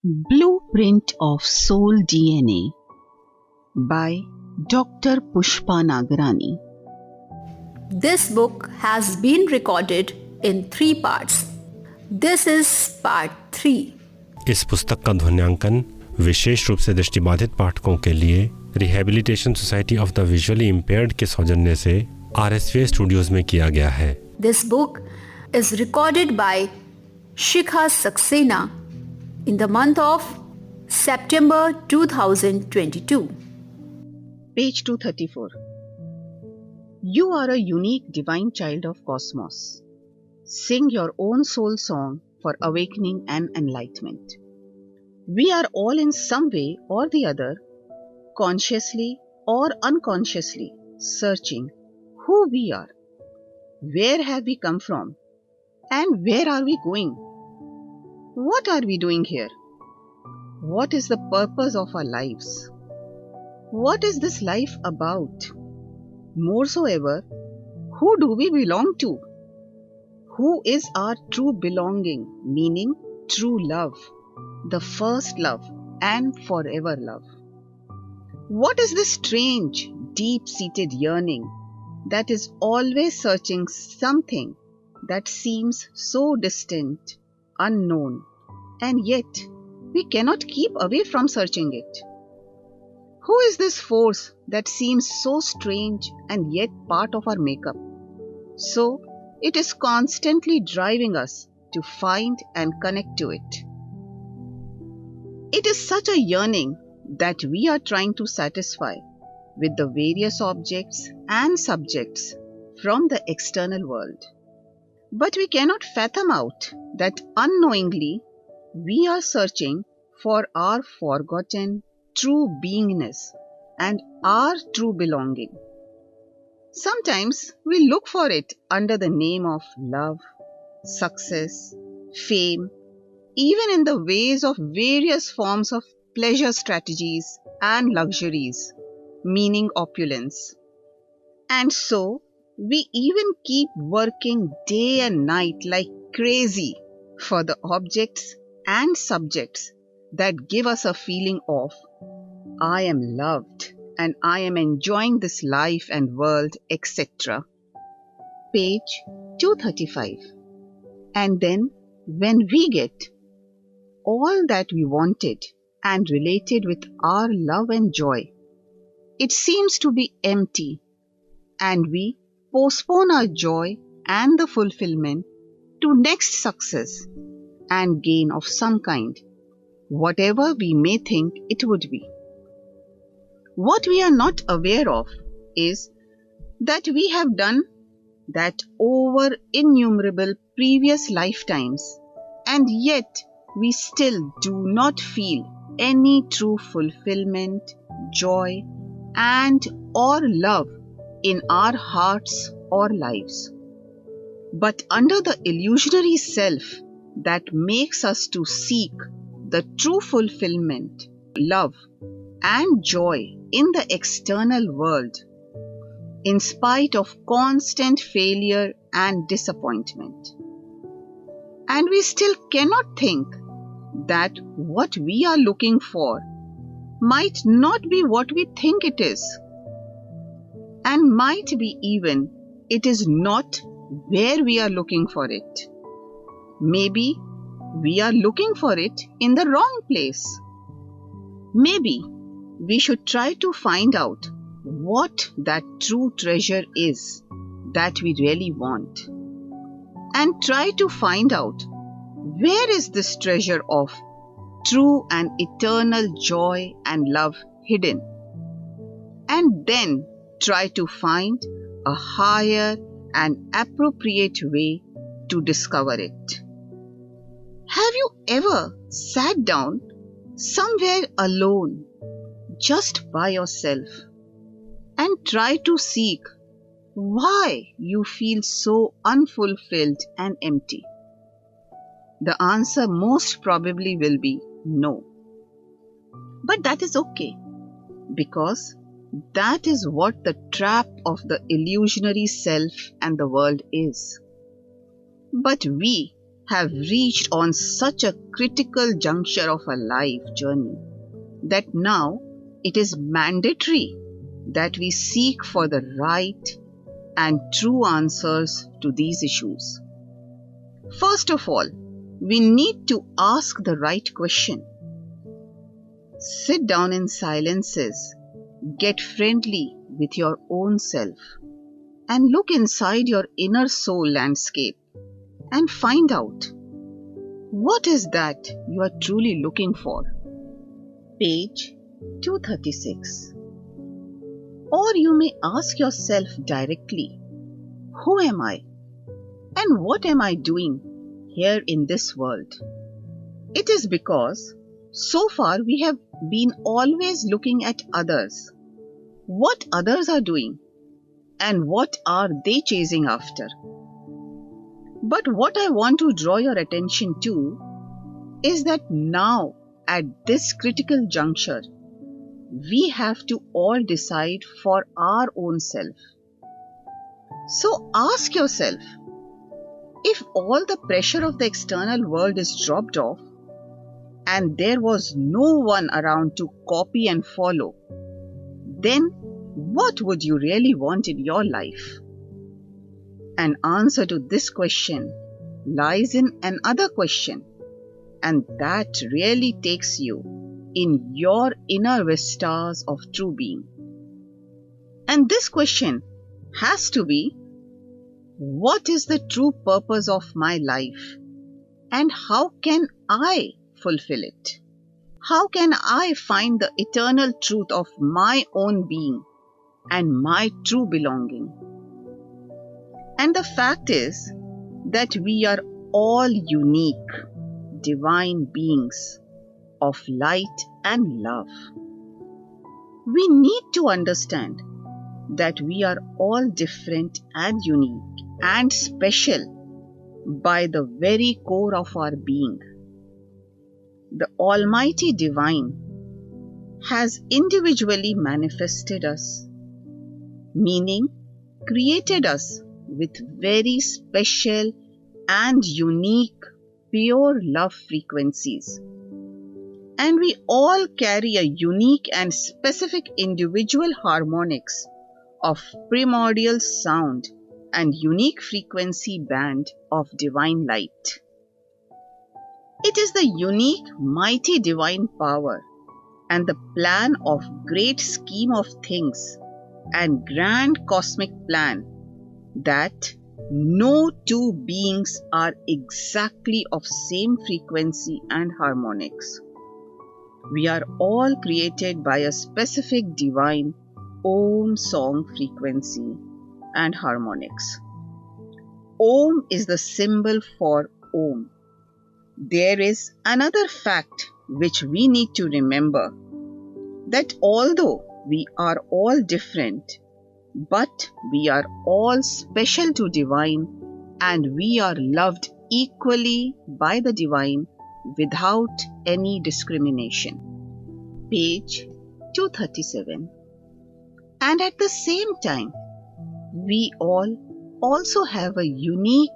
Blueprint of Soul DNA by Dr. Pushpa Nagarani. This book has been recorded in 3 parts. This is part 3. इस पुस्तक का ध्वन्यांकन विशेष रूप से दृष्टिबाधित पाठकों के लिए rehabilitation society of the visually impaired के सौजन्य से RSV स्टूडियोज में किया गया है. This book is recorded by Shikha Saxena in the month of September 2022. Page 234. You are a unique divine child of cosmos. Sing your own soul song for awakening and enlightenment. We are all in some way or the other, consciously or unconsciously, searching who we are. Where have we come from? And where are we going? What are we doing here? What is the purpose of our lives? What is this life about? More so ever, who do we belong to? Who is our true belonging, meaning true love, the first love and forever love? What is this strange, deep-seated yearning that is always searching something that seems so distant, unknown, and yet we cannot keep away from searching it? Who is this force that seems so strange and yet part of our makeup? So, it is constantly driving us to find and connect to it. It is such a yearning that we are trying to satisfy with the various objects and subjects from the external world. But we cannot fathom out that unknowingly we are searching for our forgotten true beingness and our true belonging. Sometimes we look for it under the name of love, success, fame, even in the ways of various forms of pleasure strategies and luxuries, meaning opulence. And so, we even keep working day and night like crazy for the objects and subjects that give us a feeling of, I am loved and I am enjoying this life and world, etc. Page 235. And then, when we get all that we wanted and related with our love and joy, it seems to be empty, and we postpone our joy and the fulfillment to next success and gain of some kind, whatever we may think it would be. What we are not aware of is that we have done that over innumerable previous lifetimes, and yet we still do not feel any true fulfillment, joy, and or love in our hearts or lives. But under the illusionary self that makes us to seek the true fulfillment, love, and joy in the external world, in spite of constant failure and disappointment. And we still cannot think that what we are looking for might not be what we think it is, and might be even it is not where we are looking for it. Maybe we are looking for it in the wrong place. Maybe we should try to find out what that true treasure is that we really want, and try to find out where is this treasure of true and eternal joy and love hidden, and then try to find a higher and appropriate way to discover it. Have you ever sat down somewhere alone, just by yourself, and try to seek why you feel so unfulfilled and empty? The answer most probably will be no. But that is okay, because that is what the trap of the illusionary self and the world is. But we have reached on such a critical juncture of a life journey that now it is mandatory that we seek for the right and true answers to these issues. First of all, we need to ask the right question. Sit down in silences, get friendly with your own self, and look inside your inner soul landscape and find out what is that you are truly looking for. Page 236. Or you may ask yourself directly, who am I? And what am I doing here in this world? It is because so far we have been always looking at others, what others are doing, and what are they chasing after. But what I want to draw your attention to is that now, at this critical juncture, we have to all decide for our own self. So ask yourself, if all the pressure of the external world is dropped off and there was no one around to copy and follow, then what would you really want in your life? An answer to this question lies in another question, and that really takes you in your inner vistas of true being. And this question has to be, what is the true purpose of my life, and how can I fulfill it? How can I find the eternal truth of my own being and my true belonging? And the fact is that we are all unique, divine beings of light and love. We need to understand that we are all different and unique and special by the very core of our being. The Almighty Divine has individually manifested us, meaning created us with very special and unique pure love frequencies. And we all carry a unique and specific individual harmonics of primordial sound and unique frequency band of divine light. It is the unique, mighty divine power and the plan of great scheme of things and grand cosmic plan that no two beings are exactly of same frequency and harmonics. We are all created by a specific divine Om song frequency and harmonics. Om is the symbol for Om. There is another fact which we need to remember, that although we are all different, but we are all special to divine, and we are loved equally by the divine without any discrimination. Page 237. And at the same time, we all also have a unique,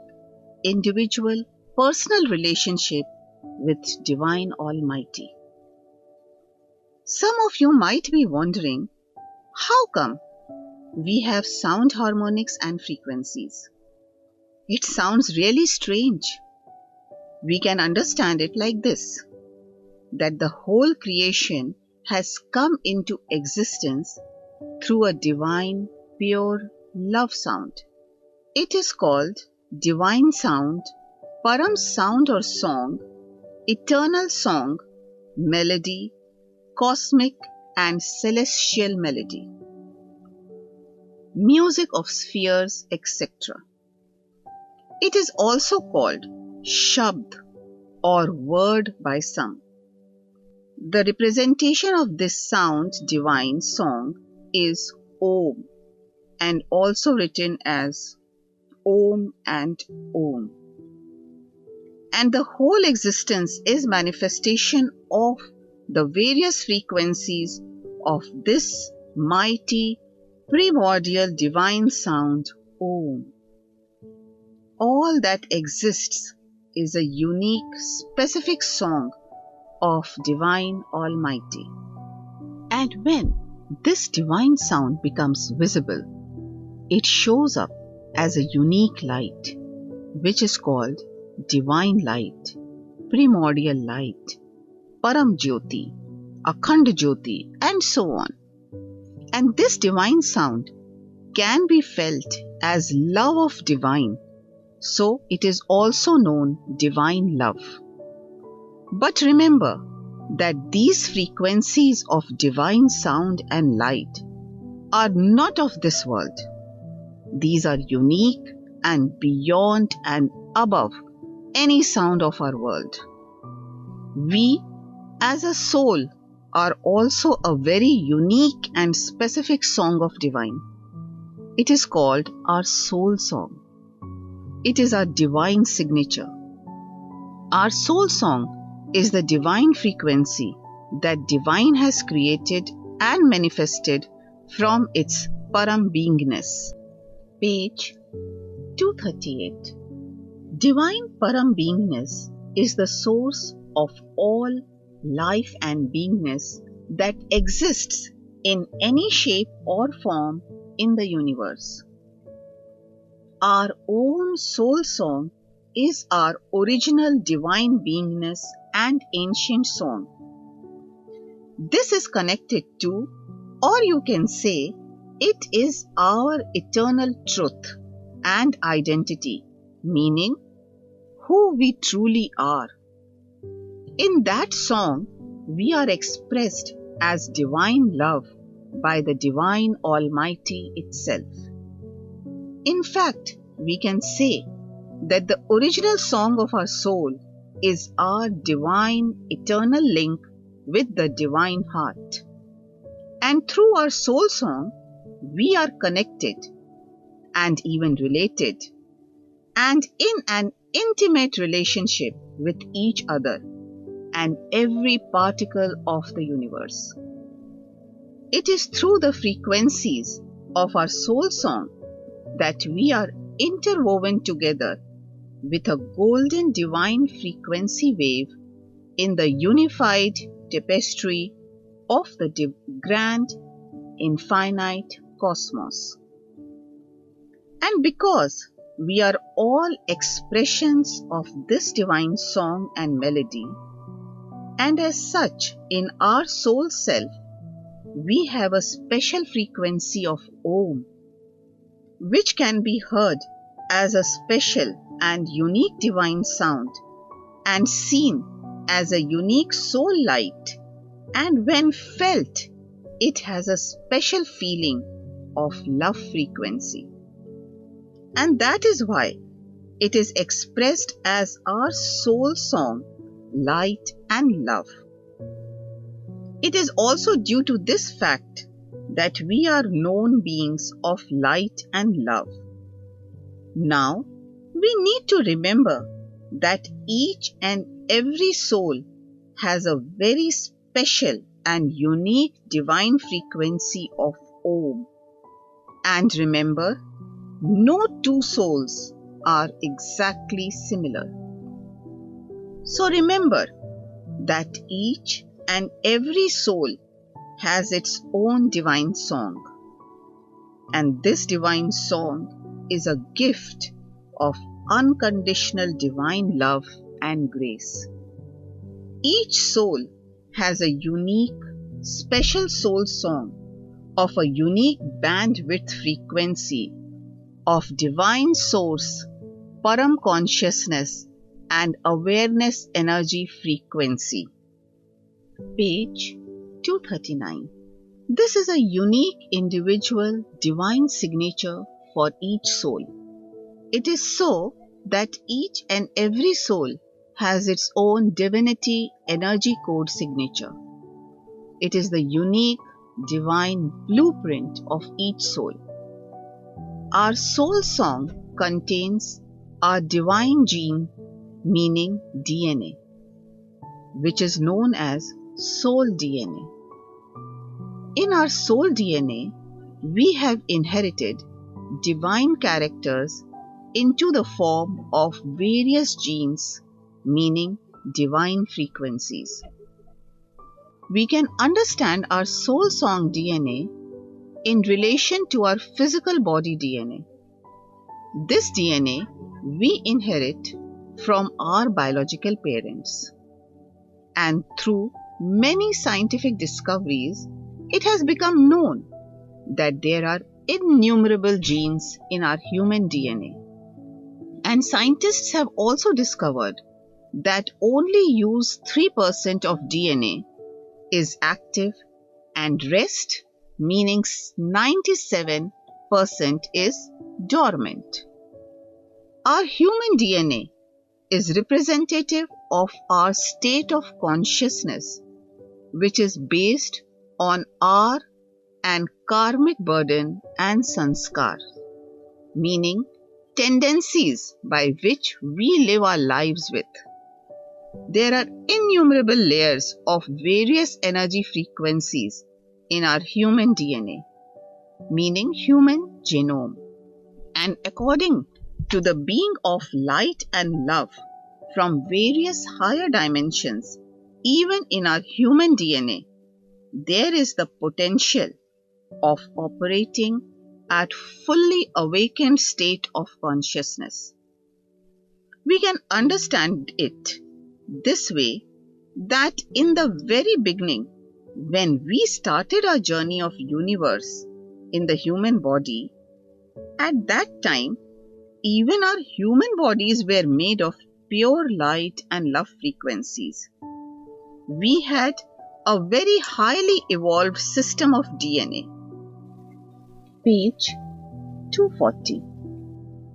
individual, personal relationship with Divine Almighty. Some of you might be wondering, how come we have sound harmonics and frequencies? It sounds really strange. We can understand it like this, that the whole creation has come into existence through a divine, pure love sound. It is called divine sound, param sound or song, eternal song, melody, cosmic and celestial melody, music of spheres, etc. It is also called Shabd or word by some. The representation of this sound divine song is Om, and also written as Om and Om. And the whole existence is manifestation of the various frequencies of this mighty primordial divine sound Om. All that exists is a unique, specific song of Divine Almighty. And when this divine sound becomes visible, it shows up as a unique light, which is called Divine Light, Primordial Light, Param Jyoti, Akhand Jyoti, and so on. And this divine sound can be felt as love of divine, so it is also known divine love. But remember that these frequencies of divine sound and light are not of this world. These are unique and beyond and above any sound of our world. We, as a soul, are also a very unique and specific song of divine. It is called our soul song. It is our divine signature. Our soul song is the divine frequency that divine has created and manifested from its Param beingness. Page 238. Divine Param beingness is the source of all life and beingness that exists in any shape or form in the universe. Our own soul song is our original divine beingness and ancient song. This is connected to, or you can say, it is our eternal truth and identity, meaning who we truly are. In that song, we are expressed as divine love by the Divine Almighty itself. In fact, we can say that the original song of our soul is our divine eternal link with the divine heart. And through our soul song, we are connected and even related and in an intimate relationship with each other and every particle of the universe. It is through the frequencies of our soul song that we are interwoven together with a golden divine frequency wave in the unified tapestry of the grand infinite cosmos. And because we are all expressions of this divine song and melody, and as such in our soul self, we have a special frequency of Om, which can be heard as a special and unique divine sound and seen as a unique soul light, and when felt, it has a special feeling of love frequency. And that is why it is expressed as our soul song, light and love. It is also due to this fact that we are known beings of light and love. Now, we need to remember that each and every soul has a very special and unique divine frequency of Om. And remember, no two souls are exactly similar. So remember that each and every soul has its own divine song. And this divine song is a gift of unconditional divine love and grace. Each soul has a unique, special soul song of a unique bandwidth frequency of divine source, Param consciousness and awareness energy frequency. Page 239. This is a unique individual divine signature for each soul. It is so that each and every soul has its own divinity energy code signature. It is the unique divine blueprint of each soul. Our soul song contains our divine gene, meaning DNA, which is known as soul DNA. In our soul DNA, we have inherited divine characters into the form of various genes, meaning divine frequencies. We can understand our soul song DNA in relation to our physical body DNA. This DNA we inherit from our biological parents. And through many scientific discoveries, it has become known that there are innumerable genes in our human DNA. And scientists have also discovered that only use 3% of DNA is active and rest, meaning 97% is dormant. Our human DNA is representative of our state of consciousness, which is based on our and karmic burden and sanskar, meaning tendencies by which we live our lives with. There are innumerable layers of various energy frequencies in our human DNA, meaning human genome. And according to the being of light and love from various higher dimensions, even in our human DNA, there is the potential of operating at fully awakened state of consciousness. We can understand it this way, that in the very beginning, when we started our journey of universe in the human body, at that time, even our human bodies were made of pure light and love frequencies. We had a very highly evolved system of DNA. Page 240.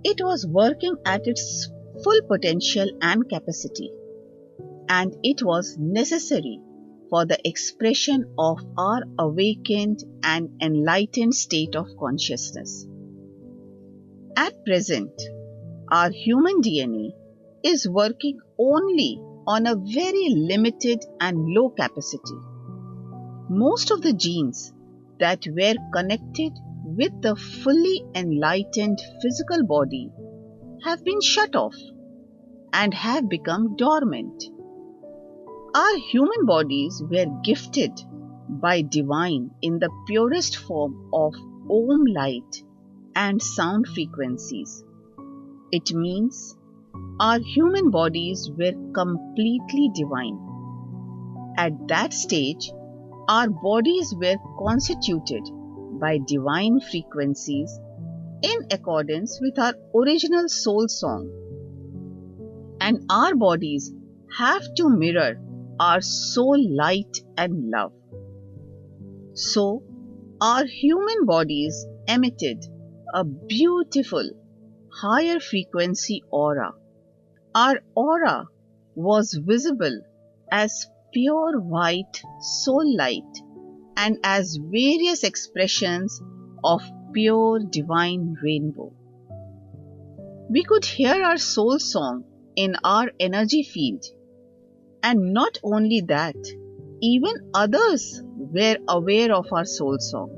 It was working at its full potential and capacity, and it was necessary for the expression of our awakened and enlightened state of consciousness. At present, our human DNA is working only on a very limited and low capacity. Most of the genes that were connected with the fully enlightened physical body have been shut off and have become dormant. Our human bodies were gifted by divine in the purest form of Om light and sound frequencies. It means our human bodies were completely divine. At that stage, our bodies were constituted by divine frequencies in accordance with our original soul song. And our bodies have to mirror our soul light and love. So, our human bodies emitted a beautiful higher frequency aura. Our aura was visible as pure white soul light and as various expressions of pure divine rainbow. We could hear our soul song in our energy field, and not only that, even others were aware of our soul song.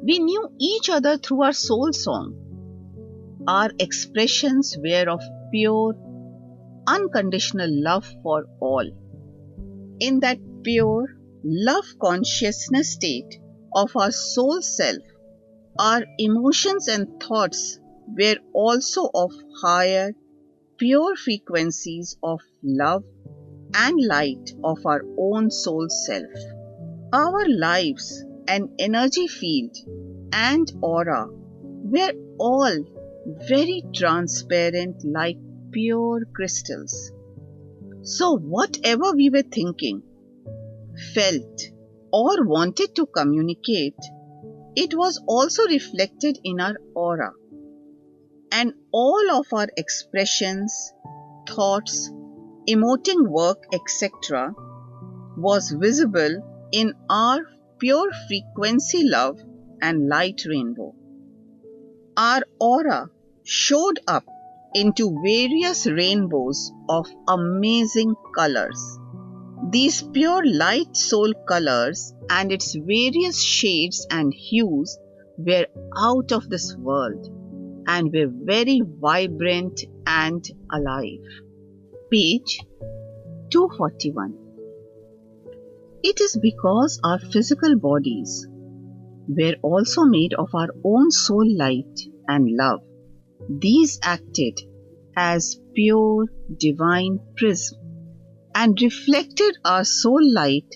We knew each other through our soul song. Our expressions were of pure, unconditional love for all. In that pure, love consciousness state of our soul self, our emotions and thoughts were also of higher, pure frequencies of love and light of our own soul self. Our lives and energy field and aura were all very transparent like pure crystals. So whatever we were thinking, felt, or wanted to communicate, it was also reflected in our aura. And all of our expressions, thoughts, emoting work, etc., was visible in our pure frequency love and light rainbow. Our aura showed up into various rainbows of amazing colors. These pure light soul colors and its various shades and hues were out of this world and were very vibrant and alive. Page 241. It is because our physical bodies were also made of our own soul light and love. These acted as pure divine prism and reflected our soul light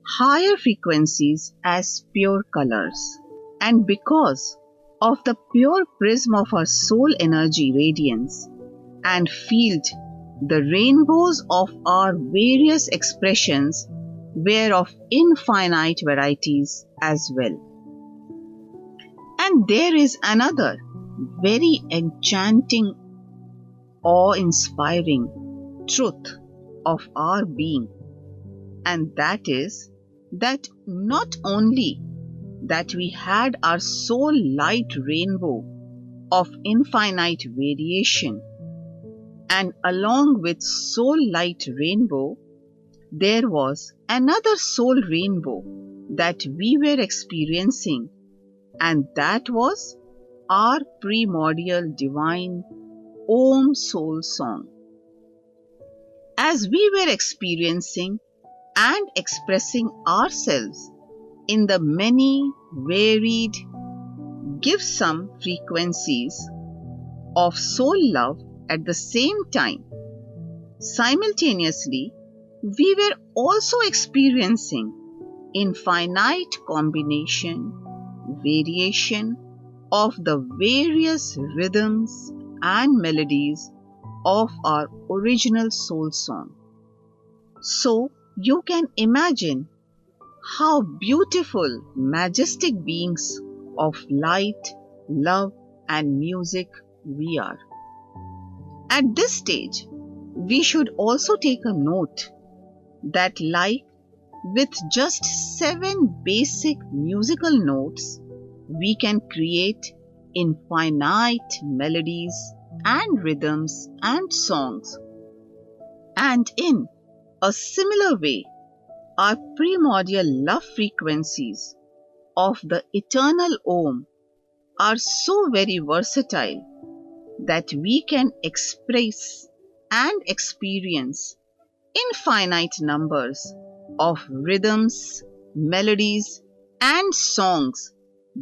higher frequencies as pure colors. And because of the pure prism of our soul energy radiance and field, the rainbows of our various expressions were of infinite varieties as well. And there is another very enchanting, awe-inspiring truth of our being, and that is that not only that we had our soul light rainbow of infinite variation, and along with soul light rainbow, there was another soul rainbow that we were experiencing, and that was our primordial divine Om soul song. As we were experiencing and expressing ourselves in the many varied give-some frequencies of soul love at the same time, simultaneously, we were also experiencing infinite combination, variation of the various rhythms and melodies of our original soul song. So you can imagine how beautiful, majestic beings of light, love, and music we are. At this stage, we should also take a note that, like with just 7 basic musical notes, we can create infinite melodies and rhythms and songs. And in a similar way, our primordial love frequencies of the eternal Om are so very versatile that we can express and experience infinite numbers of rhythms, melodies, and songs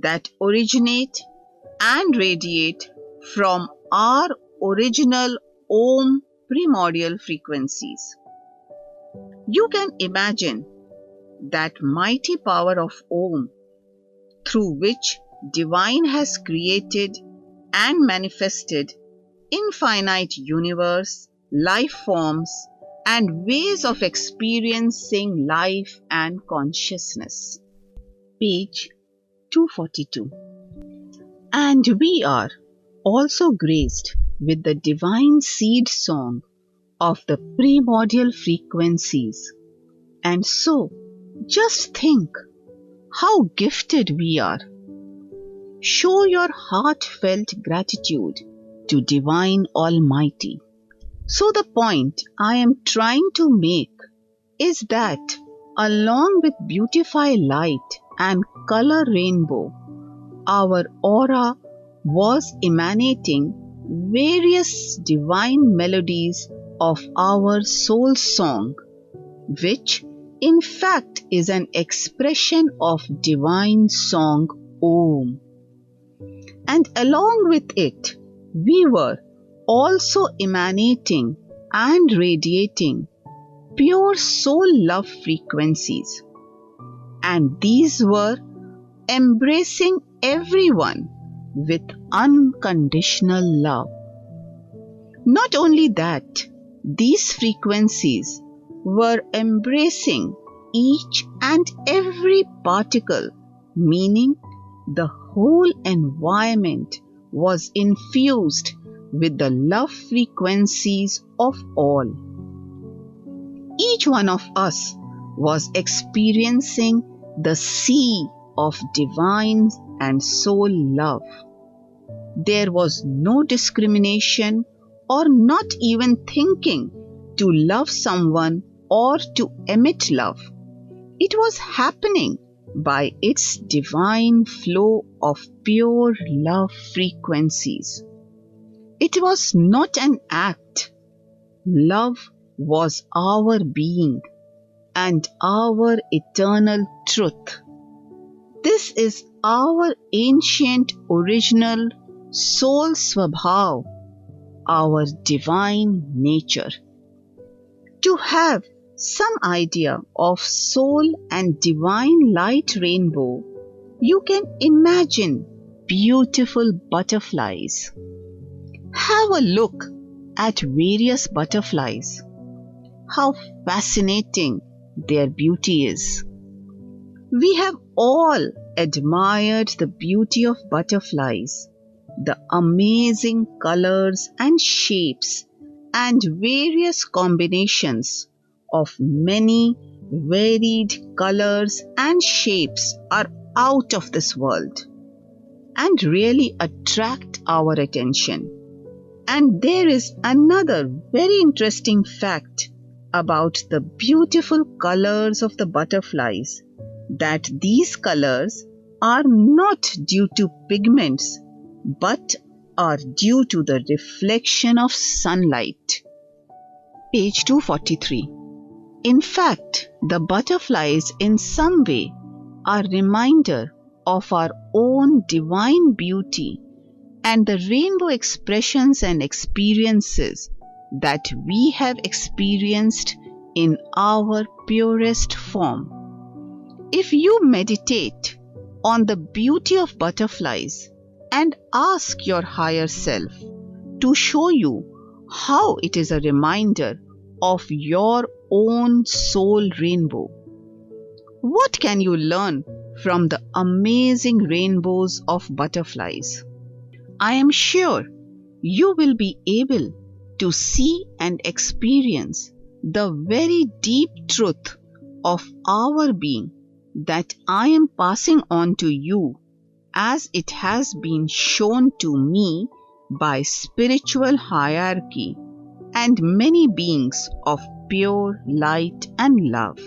that originate and radiate from our original Om primordial frequencies. You can imagine that mighty power of Om through which Divine has created and manifested infinite universe, life forms, and ways of experiencing life and consciousness. Page 242. And we are also graced with the divine seed song of the primordial frequencies. And so, just think how gifted we are. Show your heartfelt gratitude to Divine Almighty. So the point I am trying to make is that along with beautify light and color rainbow, our aura was emanating various divine melodies of our soul song, which in fact is an expression of divine song Om. And along with it, we were also emanating and radiating pure soul love frequencies. And these were embracing everyone with unconditional love. Not only that, these frequencies were embracing each and every particle, meaning the whole environment was infused with the love frequencies of all. Each one of us was experiencing the sea of divine and soul love. There was no discrimination or not even thinking to love someone or to emit love. It was happening by its divine flow of pure love frequencies. It was not an act. Love was our being and our eternal truth. This is our ancient original soul swabhav, our divine nature. To have some idea of soul and divine light rainbow, you can imagine beautiful butterflies. Have a look at various butterflies. How fascinating their beauty is. We have all admired the beauty of butterflies, the amazing colors and shapes and various combinations of many varied colors and shapes are out of this world and really attract our attention. And there is another very interesting fact about the beautiful colors of the butterflies, that these colors are not due to pigments but are due to the reflection of sunlight. Page 243. In fact, the butterflies in some way are a reminder of our own divine beauty and the rainbow expressions and experiences that we have experienced in our purest form. If you meditate on the beauty of butterflies and ask your higher self to show you how it is a reminder of your own soul rainbow, what can you learn from the amazing rainbows of butterflies? I am sure you will be able to see and experience the very deep truth of our being that I am passing on to you as it has been shown to me by spiritual hierarchy and many beings of pure light and love.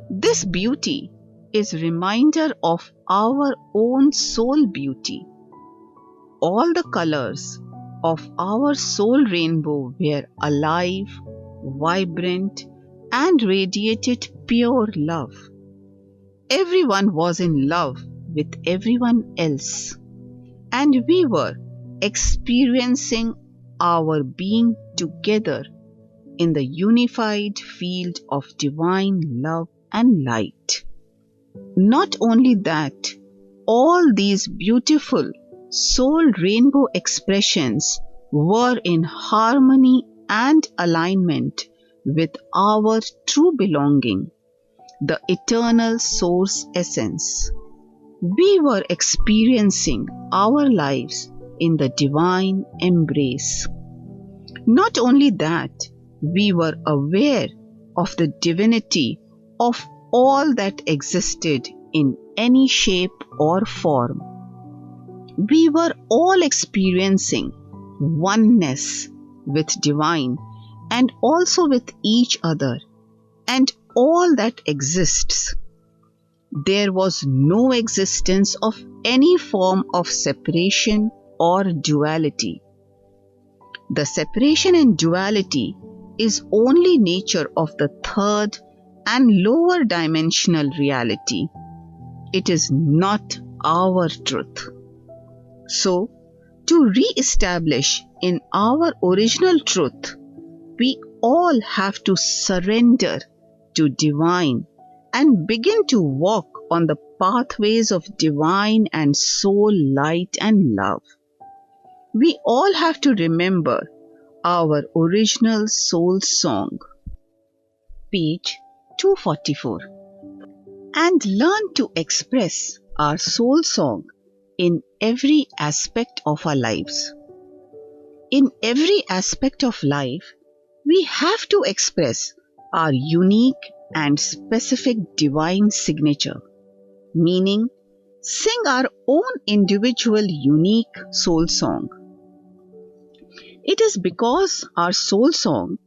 This beauty is a reminder of our own soul beauty. All the colors of our soul rainbow were alive, vibrant, and radiated pure love. Everyone was in love with everyone else, and we were experiencing our being together in the unified field of divine love and light. Not only that, all these beautiful soul rainbow expressions were in harmony and alignment with our true belonging, the eternal source essence. We were experiencing our lives in the divine embrace. Not only that, we were aware of the divinity of all that existed in any shape or form. We were all experiencing oneness with divine and also with each other and all that exists. There was no existence of any form of separation or duality. The separation and duality is only nature of the third and lower dimensional reality. It is not our truth. So, to re-establish in our original truth, we all have to surrender to divine and begin to walk on the pathways of divine and soul light and love. We all have to remember our original soul song. Page 244. And learn to express our soul song in every aspect of our lives. In every aspect of life, we have to express our unique and specific divine signature, meaning sing our own individual unique soul song. It is because our soul song,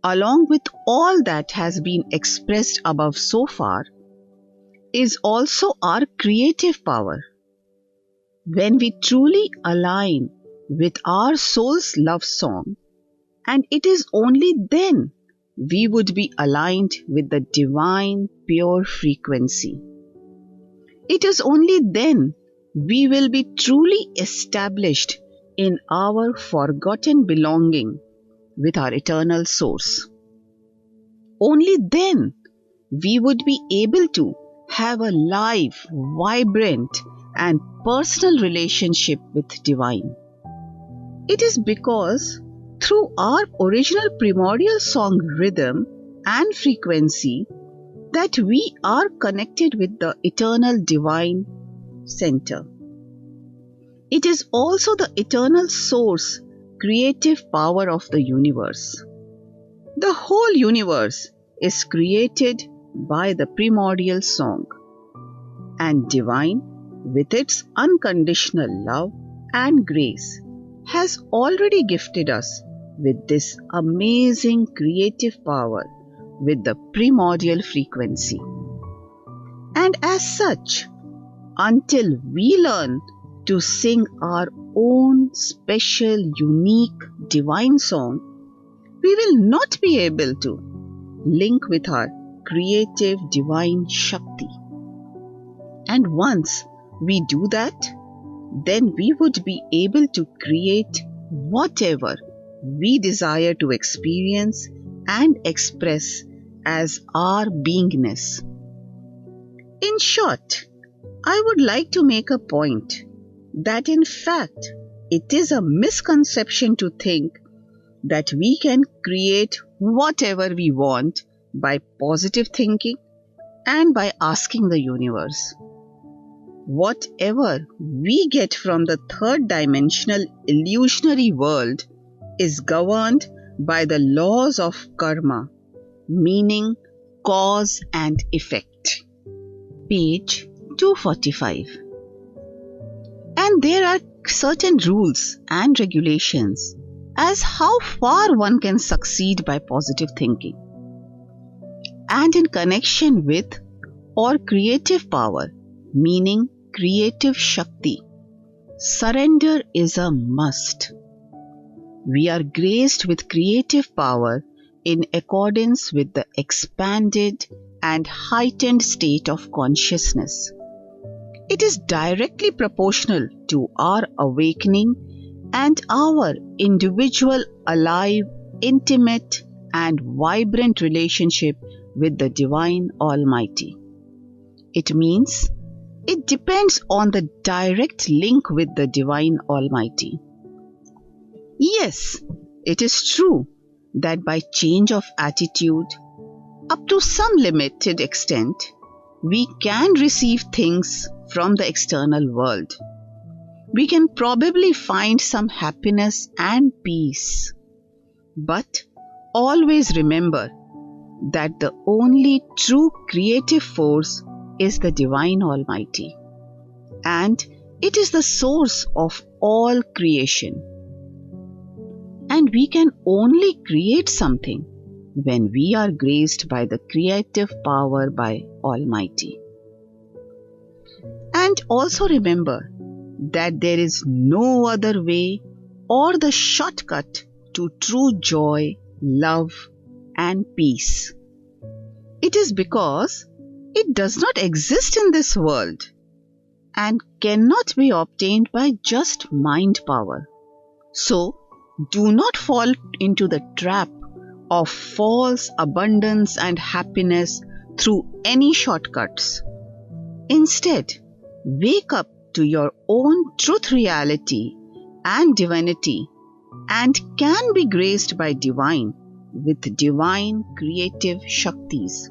along with all that has been expressed above so far, is also our creative power. When we truly align with our soul's love song, and it is only then we would be aligned with the divine pure frequency. It is only then we will be truly established in our forgotten belonging with our eternal source. Only then we would be able to have a live, vibrant, and personal relationship with divine. It is because through our original primordial song rhythm and frequency that we are connected with the eternal divine center. It is also the eternal source, creative power of the universe. The whole universe is created by the primordial song, and divine, with its unconditional love and grace, has already gifted us with this amazing creative power with the primordial frequency. And as such, until we learn to sing our own special, unique, divine song, we will not be able to link with our creative divine Shakti. And once we do that, then we would be able to create whatever we desire to experience and express as our beingness. In short, I would like to make a point that in fact it is a misconception to think that we can create whatever we want by positive thinking and by asking the universe. Whatever we get from the third dimensional illusionary world is governed by the laws of karma, meaning cause and effect. Page 245. And there are certain rules and regulations as how far one can succeed by positive thinking. And in connection with or creative power, meaning creative Shakti, surrender is a must. We are graced with creative power in accordance with the expanded and heightened state of consciousness. It is directly proportional to our awakening and our individual, alive, intimate, and vibrant relationship with the Divine Almighty. It means it depends on the direct link with the Divine Almighty. Yes, it is true that by change of attitude, up to some limited extent, we can receive things from the external world. We can probably find some happiness and peace. But always remember that the only true creative force is the Divine Almighty, and it is the source of all creation. And we can only create something when we are graced by the creative power by Almighty. And also remember that there is no other way or the shortcut to true joy, love, and peace. It is because it does not exist in this world and cannot be obtained by just mind power. So, do not fall into the trap of false abundance and happiness through any shortcuts. Instead, wake up to your own truth, reality, and divinity, and can be graced by divine with divine creative Shaktis,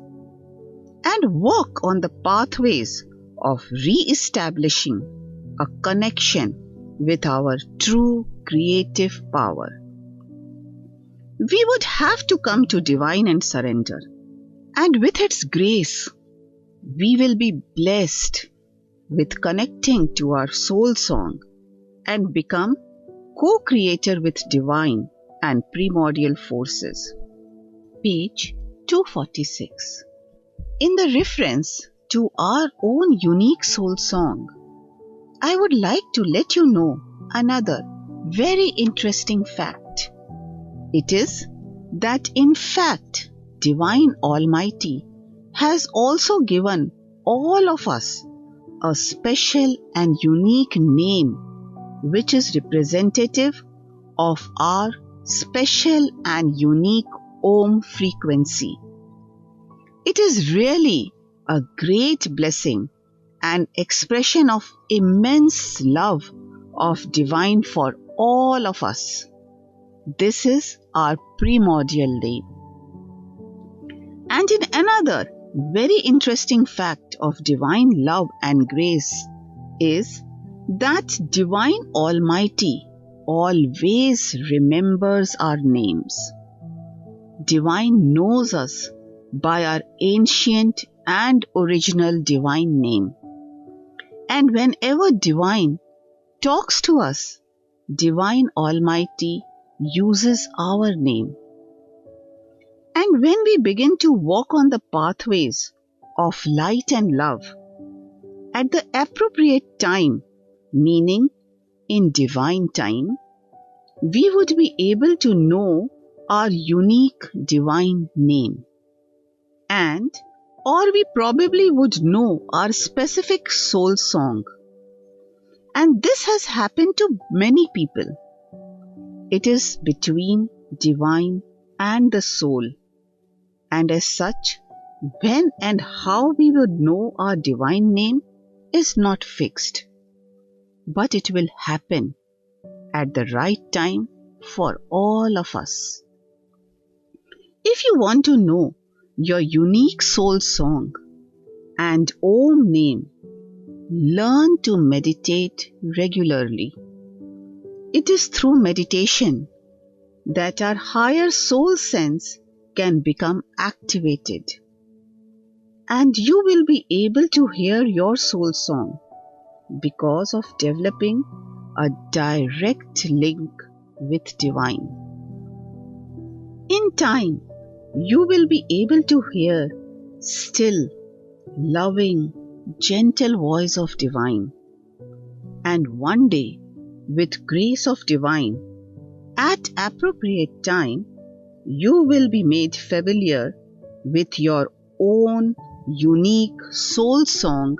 and walk on the pathways of re-establishing a connection with our true creative power. We would have to come to divine and surrender, and with its grace, we will be blessed with connecting to our soul song and become co-creator with divine and primordial forces. Page 246. In the reference to our own unique soul song, I would like to let you know another very interesting fact. It is that in fact, Divine Almighty has also given all of us a special and unique name which is representative of our special and unique Om frequency. It is really a great blessing and expression of immense love of Divine for all of us. This is our primordial name. And in another very interesting fact of Divine love and grace is that Divine Almighty always remembers our names. Divine knows us by our ancient and original divine name. And whenever Divine talks to us, Divine Almighty uses our name. And when we begin to walk on the pathways of light and love, at the appropriate time, meaning in divine time, we would be able to know our unique divine name. Or we probably would know our specific soul song. And this has happened to many people. It is between divine and the soul. And as such, when and how we would know our divine name is not fixed. But it will happen at the right time for all of us. If you want to know your unique soul song and Om name, learn to meditate regularly. It is through meditation that our higher soul sense can become activated. And you will be able to hear your soul song because of developing a direct link with Divine. In time, you will be able to hear still, loving, gentle voice of Divine. And one day, with grace of Divine, at appropriate time, you will be made familiar with your own unique soul song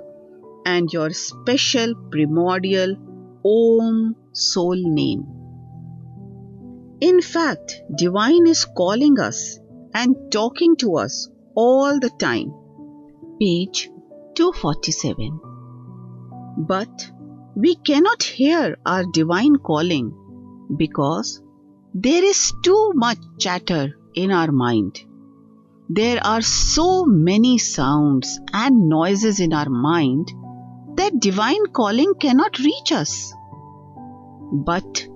and your special primordial Om soul name. In fact, Divine is calling us and talking to us all the time. Page 247. But we cannot hear our Divine calling because there is too much chatter in our mind. There are so many sounds and noises in our mind that Divine calling cannot reach us. But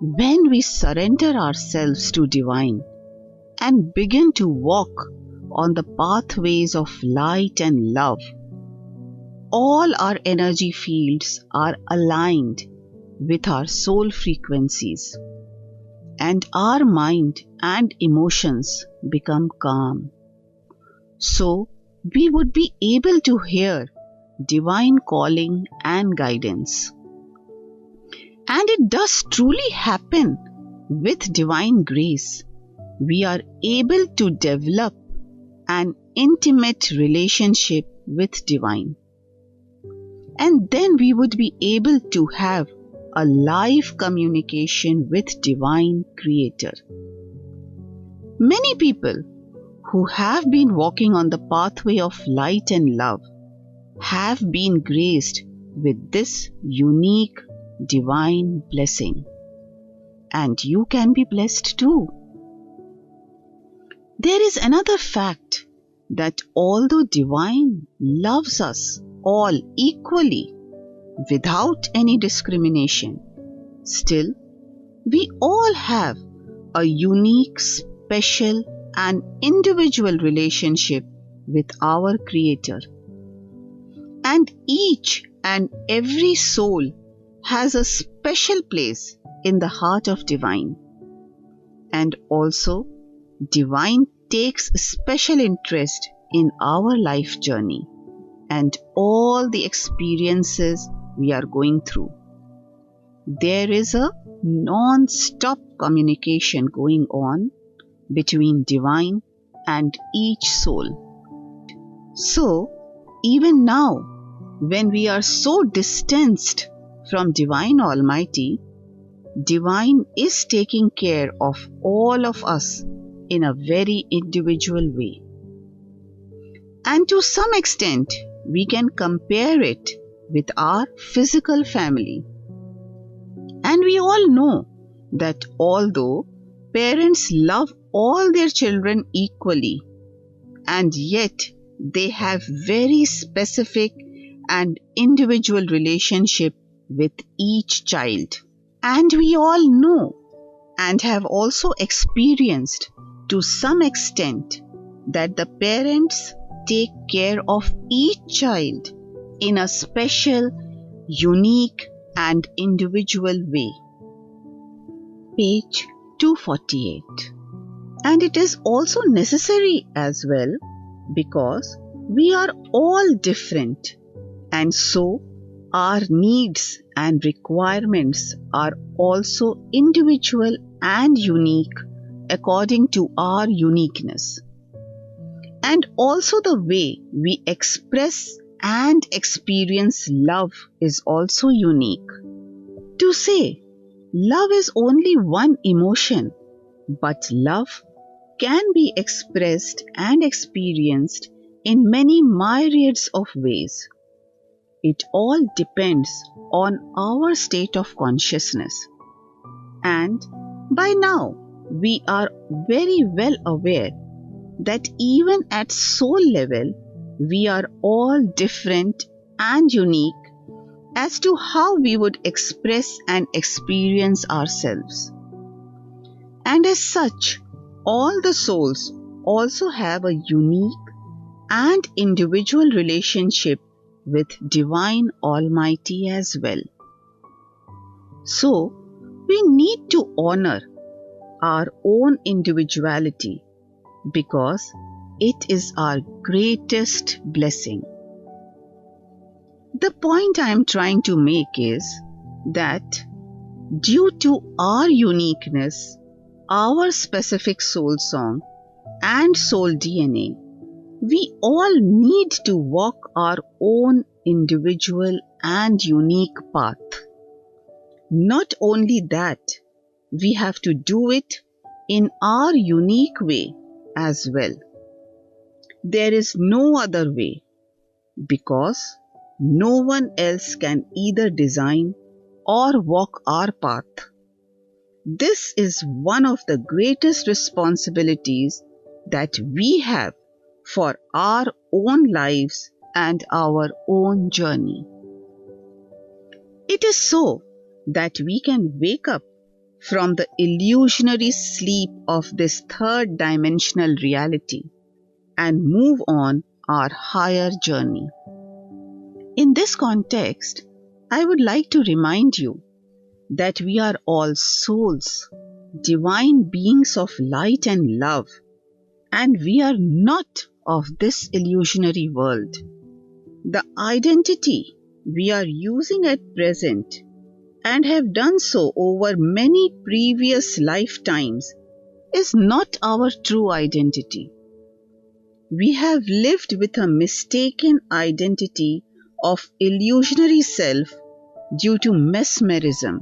when we surrender ourselves to Divine and begin to walk on the pathways of light and love, all our energy fields are aligned with our soul frequencies, and our mind and emotions become calm. So we would be able to hear Divine calling and guidance. And it does truly happen with Divine grace. We are able to develop an intimate relationship with Divine. And then we would be able to have a live communication with Divine Creator. Many people who have been walking on the pathway of light and love have been graced with this unique divine blessing. And you can be blessed too. There is another fact that although Divine loves us all equally without any discrimination, still we all have a unique, special and individual relationship with our Creator. And each and every soul has a special place in the heart of Divine. And also, Divine takes special interest in our life journey and all the experiences we are going through. There is a non-stop communication going on between divine and each soul. So, even now, when we are so distanced from Divine Almighty, Divine is taking care of all of us in a very individual way. And to some extent, we can compare it with our physical family. And we all know that although parents love all their children equally, and yet they have very specific and individual relationship with each child. And we all know and have also experienced to some extent that the parents take care of each child in a special, unique and individual way. Page 248. And it is also necessary as well because we are all different, and so our needs and requirements are also individual and unique according to our uniqueness. And also the way we express and experience love is also unique. To say love is only one emotion, but love can be expressed and experienced in many myriads of ways. It all depends on our state of consciousness. And by now, we are very well aware that even at soul level, we are all different and unique as to how we would express and experience ourselves. And as such, all the souls also have a unique and individual relationship with Divine Almighty as well. So, we need to honor our own individuality because it is our greatest blessing. The point I am trying to make is that due to our uniqueness, our specific soul song and soul DNA, we all need to walk our own individual and unique path. Not only that, we have to do it in our unique way as well. There is no other way because no one else can either design or walk our path. This is one of the greatest responsibilities that we have for our own lives and our own journey. It is so that we can wake up from the illusionary sleep of this third dimensional reality and move on our higher journey. In this context, I would like to remind you that we are all souls, divine beings of light and love, and we are not of this illusionary world. The identity we are using at present and have done so over many previous lifetimes is not our true identity. We have lived with a mistaken identity of illusionary self due to mesmerism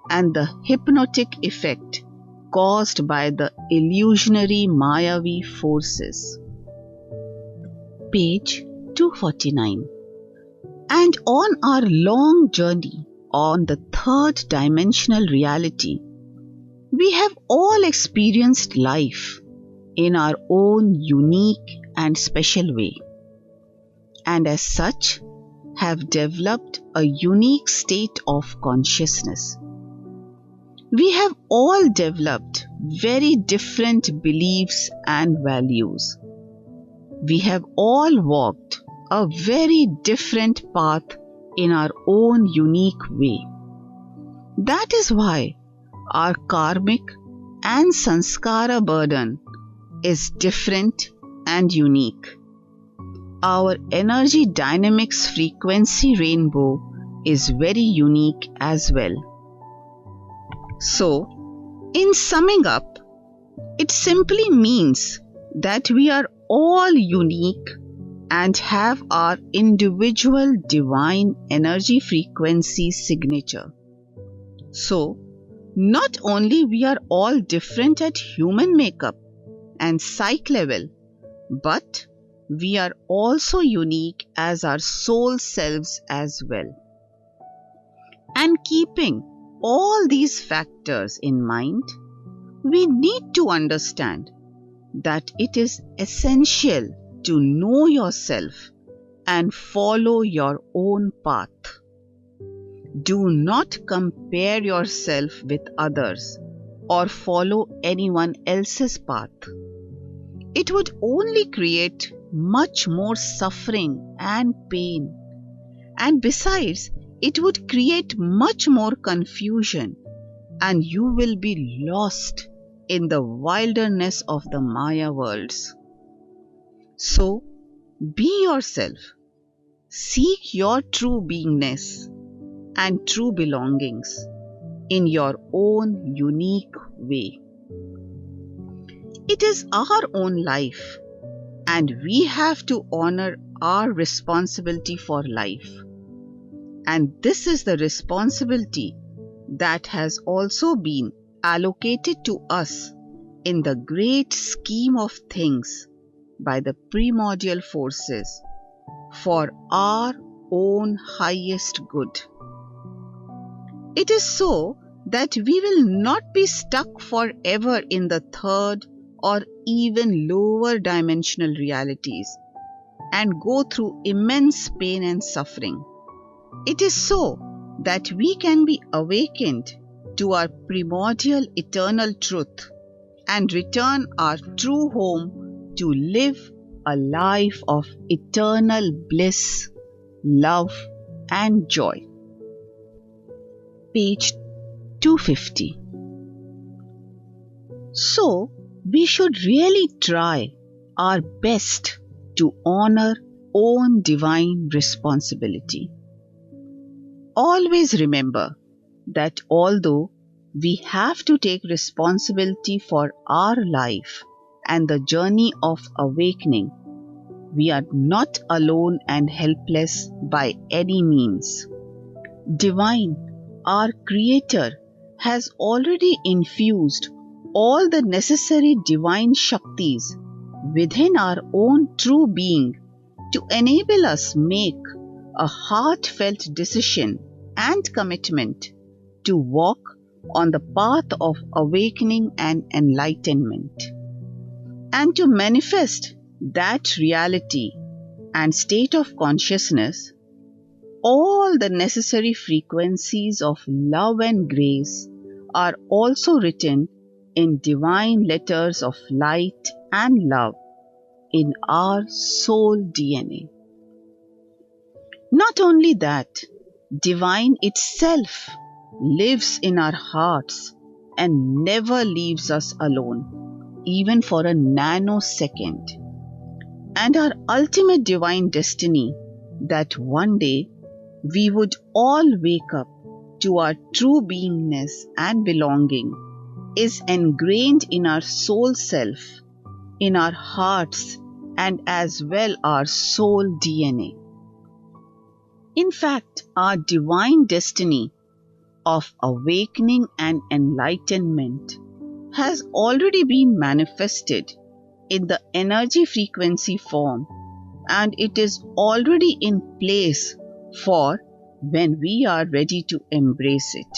and the hypnotic effect caused by the illusionary Mayavi forces. Page 249. And on our long journey on the third dimensional reality, we have all experienced life in our own unique and special way, and as such have developed a unique state of consciousness. We have all developed very different beliefs and values. We have all walked a very different path in our own unique way. That is why our karmic and sanskara burden is different and unique. our energy dynamics frequency rainbow is very unique as well. So, in summing up, it simply means that we are all unique and have our individual divine energy frequency signature. So, not only we are all different at human makeup and psych level, but we are also unique as our soul selves as well. And keeping all these factors in mind, we need to understand that it is essential to know yourself and follow your own path. Do not compare yourself with others or follow anyone else's path. It would only create much more suffering and pain. And besides, it would create much more confusion, and you will be lost in the wilderness of the Maya worlds. So, be yourself. Seek your true beingness and true belongings in your own unique way. It is our own life, and we have to honor our responsibility for life. And this is the responsibility that has also been allocated to us in the great scheme of things by the primordial forces for our own highest good. It is so that we will not be stuck forever in the third or even lower dimensional realities and go through immense pain and suffering. It is so that we can be awakened to our primordial eternal truth and return our true home to live a life of eternal bliss, love, and joy. Page 250. So, we should really try our best to honor own divine responsibility. Always remember that although we have to take responsibility for our life and the journey of awakening, we are not alone and helpless by any means. Divine, our Creator, has already infused all the necessary divine Shaktis within our own true being to enable us make a heartfelt decision and commitment to walk on the path of awakening and enlightenment, and to manifest that reality and state of consciousness. All the necessary frequencies of love and grace are also written in divine letters of light and love in our soul DNA. Not only that, divine itself lives in our hearts and never leaves us alone, even for a nanosecond. And our ultimate divine destiny, that one day we would all wake up to our true beingness and belonging, is ingrained in our soul self, in our hearts, and as well our soul DNA. In fact, our divine destiny of awakening and enlightenment has already been manifested in the energy frequency form, and it is already in place for when we are ready to embrace it.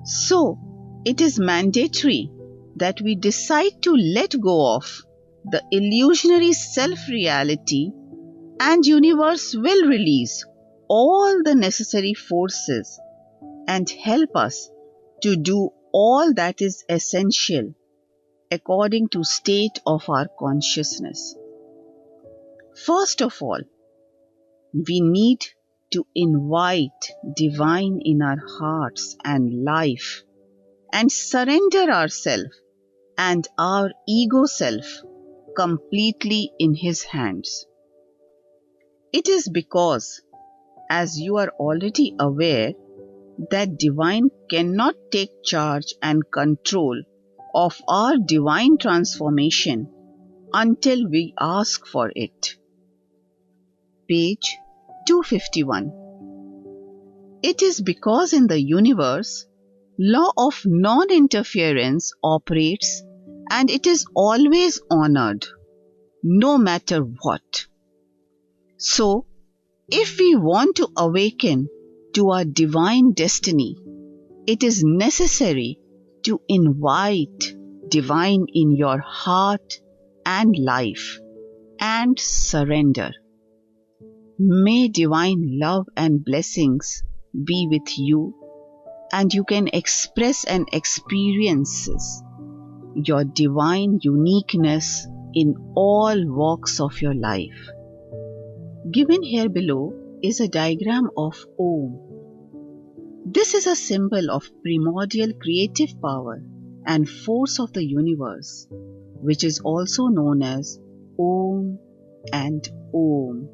So, it is mandatory that we decide to let go of the illusionary self-reality, and universe will release all the necessary forces and help us to do all that is essential according to state of our consciousness. First of all, we need to invite divine in our hearts and life and surrender ourselves and our ego self completely in His hands. It is because, as you are already aware, that divine cannot take charge and control of our divine transformation until we ask for it. Page 251. It is because in the universe, law of non-interference operates and it is always honored, no matter what. So, if we want to awaken to our divine destiny, it is necessary to invite divine in your heart and life and surrender. May divine love and blessings be with you, and you can express and experience your divine uniqueness in all walks of your life. Given here below is a diagram of Om. This is a symbol of primordial creative power and force of the universe, which is also known as Om and Om.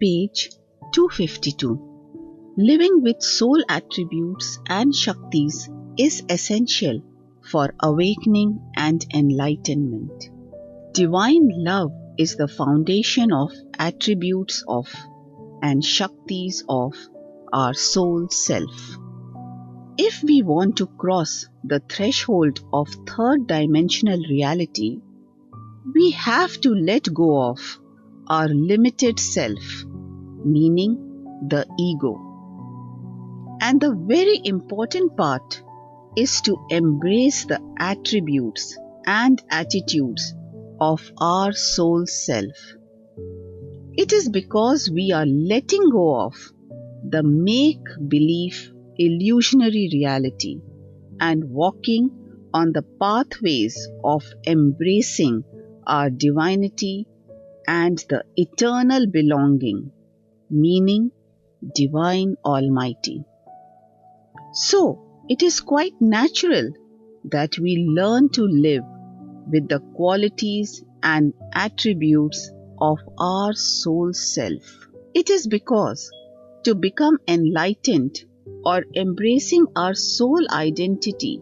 Page 252. Living with soul attributes and Shaktis is essential for awakening and enlightenment. Divine love is the foundation of attributes of and Shaktis of our soul self. If we want to cross the threshold of third dimensional reality, we have to let go of our limited self, meaning the ego. And the very important part is to embrace the attributes and attitudes of our soul self. It is because we are letting go of the make-believe illusionary reality and walking on the pathways of embracing our divinity and the eternal belonging, meaning Divine Almighty. So, it is quite natural that we learn to live with the qualities and attributes of our soul self. It is because to become enlightened or embracing our soul identity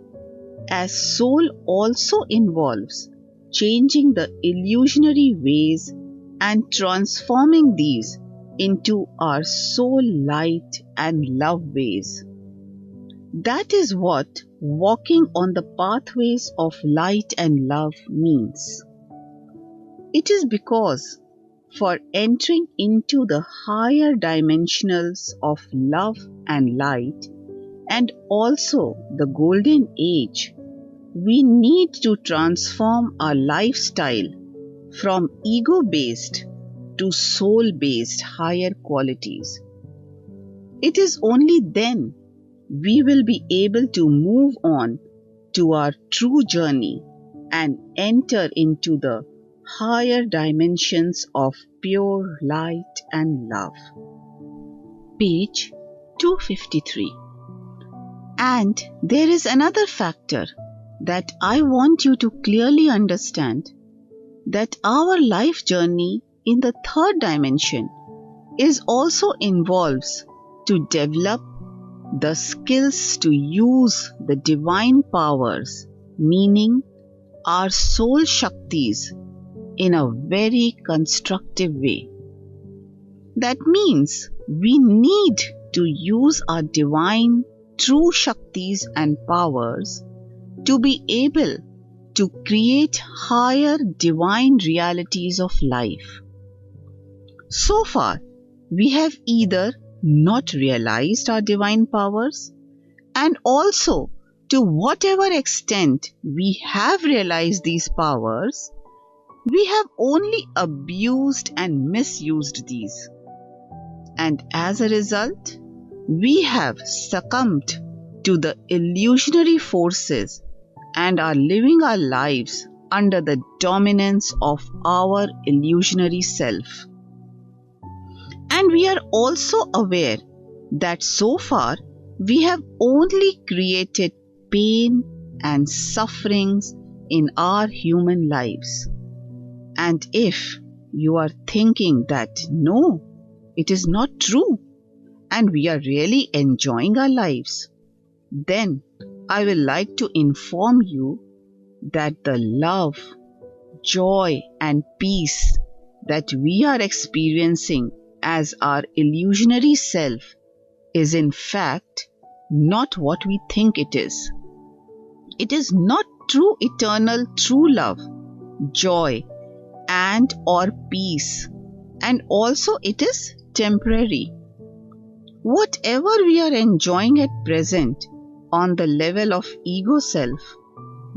as soul also involves changing the illusionary ways and transforming these into our soul light and love ways. That is what walking on the pathways of light and love means. It is because for entering into the higher dimensionals of love and light and also the golden age, we need to transform our lifestyle from ego-based to soul-based higher qualities. It is only then we will be able to move on to our true journey and enter into the higher dimensions of pure light and love. Page 253. And there is another factor that I want you to clearly understand, that our life journey in the third dimension is also involves to develop the skills to use the divine powers, meaning our soul Shaktis, in a very constructive way. That means we need to use our divine true Shaktis and powers to be able to create higher divine realities of life. So far, we have either not realized our divine powers, and also to whatever extent we have realized these powers, we have only abused and misused these. And as a result, we have succumbed to the illusionary forces and are living our lives under the dominance of our illusionary self. And we are also aware that so far we have only created pain and sufferings in our human lives. And if you are thinking that no, it is not true and we are really enjoying our lives, then I will like to inform you that the love, joy and peace that we are experiencing as our illusionary self is in fact not what we think it is. It is not true eternal true love, joy and or peace, and also it is temporary. Whatever we are enjoying at present on the level of ego self,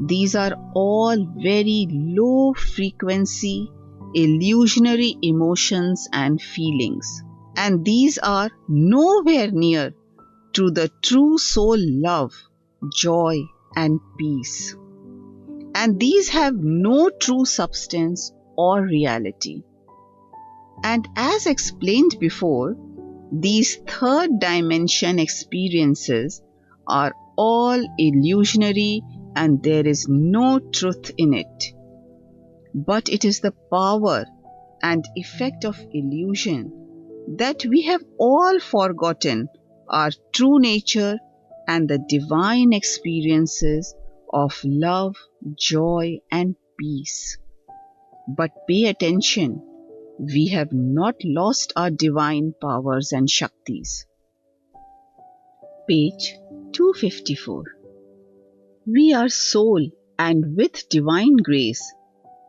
these are all very low frequency, illusionary emotions and feelings. And these are nowhere near to the true soul love, joy and peace. And these have no true substance or reality. And as explained before, these third dimension experiences are all illusionary and there is no truth in it. But it is the power and effect of illusion that we have all forgotten our true nature and the divine experiences of love, joy and peace. But pay attention, we have not lost our divine powers and Shaktis. Page 254. We are soul and with divine grace,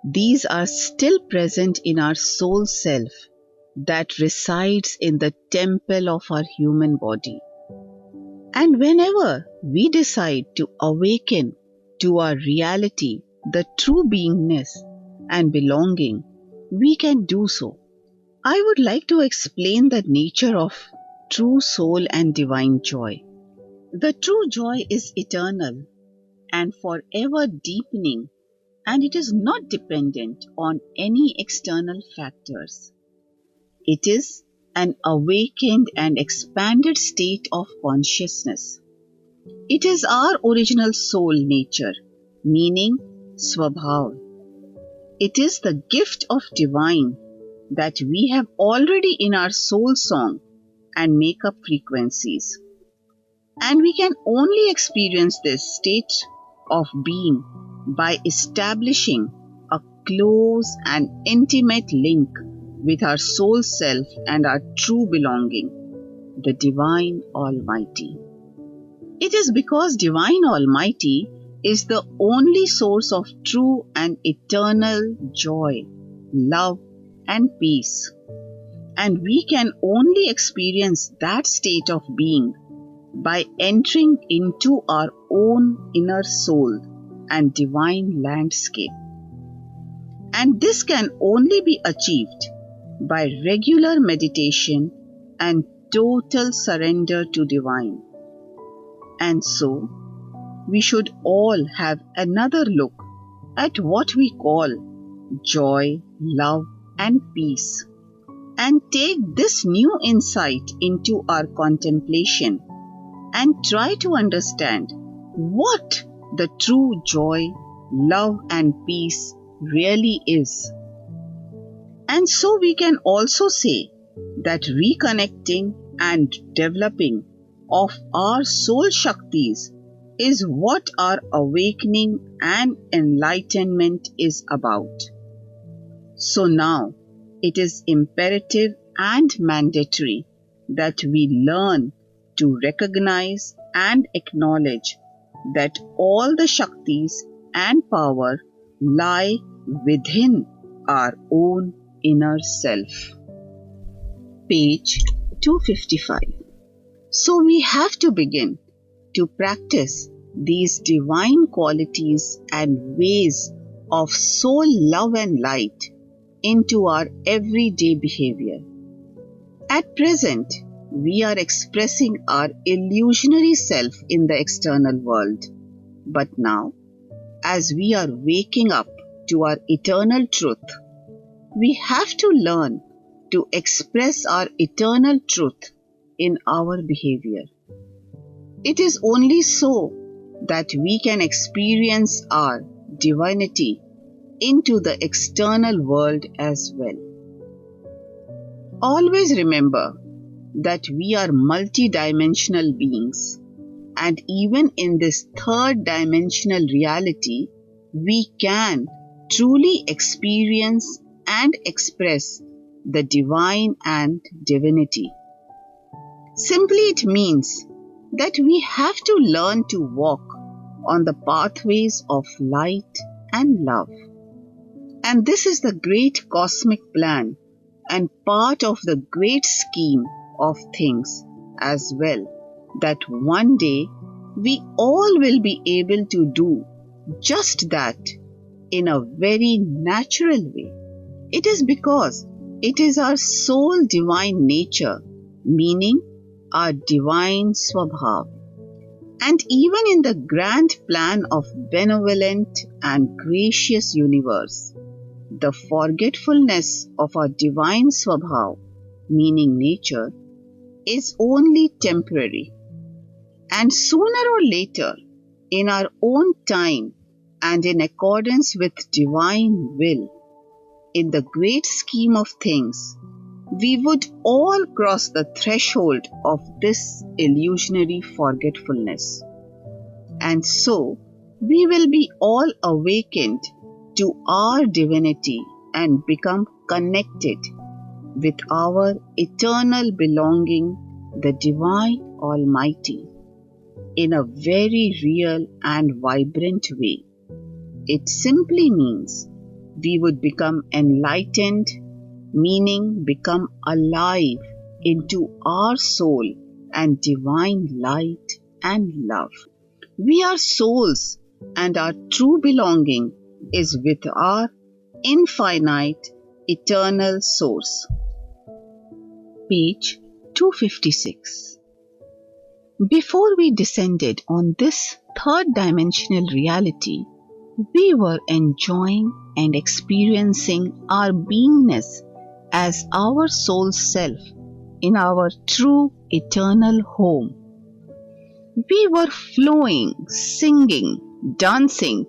these are still present in our soul self that resides in the temple of our human body. And whenever we decide to awaken to our reality, the true beingness and belonging, we can do so. I would like to explain the nature of true soul and divine joy. The true joy is eternal and forever deepening, and it is not dependent on any external factors. It is an awakened and expanded state of consciousness. It is our original soul nature, meaning Swabhav. It is the gift of divine that we have already in our soul song and make-up frequencies. And we can only experience this state of being by establishing a close and intimate link with our soul self and our true belonging, the Divine Almighty. It is because Divine Almighty is the only source of true and eternal joy, love and peace. And we can only experience that state of being by entering into our own inner soul and divine landscape. And this can only be achieved by regular meditation and total surrender to divine. And so, we should all have another look at what we call joy, love and peace, and take this new insight into our contemplation and try to understand what the true joy, love and peace really is. And so we can also say that reconnecting and developing of our soul Shaktis is what our awakening and enlightenment is about. So now it is imperative and mandatory that we learn to recognize and acknowledge that all the Shaktis and power lie within our own inner self. Page 255. So we have to begin to practice these divine qualities and ways of soul love and light into our everyday behavior. At present, we are expressing our illusionary self in the external world. But now, as we are waking up to our eternal truth, we have to learn to express our eternal truth in our behavior. It is only so that we can experience our divinity into the external world as well. Always remember that we are multidimensional beings, and even in this third dimensional reality, we can truly experience and express the divine and divinity. Simply, it means that we have to learn to walk on the pathways of light and love. And this is the great cosmic plan and part of the great scheme of things as well, that one day we all will be able to do just that in a very natural way. It is because it is our soul divine nature, meaning our divine Swabhav. And even in the grand plan of benevolent and gracious universe, the forgetfulness of our divine Swabhav, meaning nature, is only temporary. And sooner or later, in our own time and in accordance with divine will, in the great scheme of things, we would all cross the threshold of this illusionary forgetfulness. And so, we will be all awakened to our divinity and become connected with our eternal belonging, the Divine Almighty, in a very real and vibrant way. It simply means we would become enlightened, meaning become alive into our soul and divine light and love. We are souls, and our true belonging is with our infinite, eternal source. Page 256. Before we descended on this third dimensional reality, we were enjoying and experiencing our beingness as our soul self in our true eternal home. We were flowing, singing, dancing,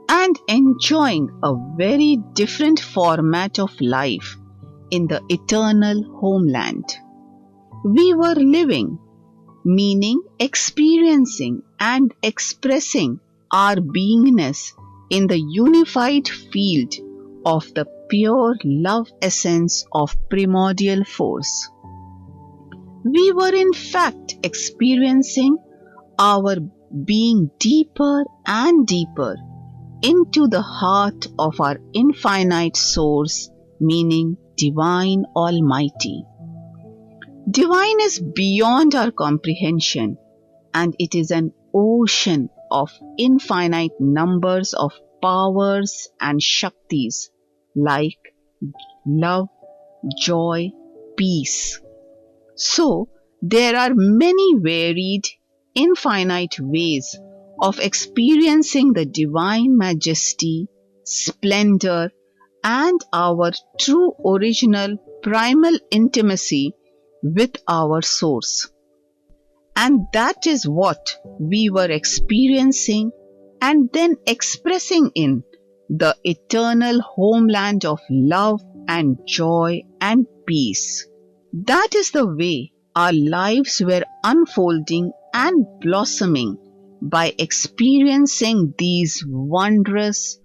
and enjoying a very different format of life in the eternal homeland. We were living, meaning experiencing and expressing our beingness in the unified field of the pure love essence of primordial force. We were in fact experiencing our being deeper and deeper into the heart of our infinite source, meaning Divine Almighty. Divine is beyond our comprehension, and it is an ocean of infinite numbers of powers and Shaktis like love, joy, peace. So, there are many varied, infinite ways of experiencing the divine majesty, splendor, and our true original primal intimacy with our source. And that is what we were experiencing and then expressing in the eternal homeland of love and joy and peace. That is the way our lives were unfolding and blossoming by experiencing these wondrous,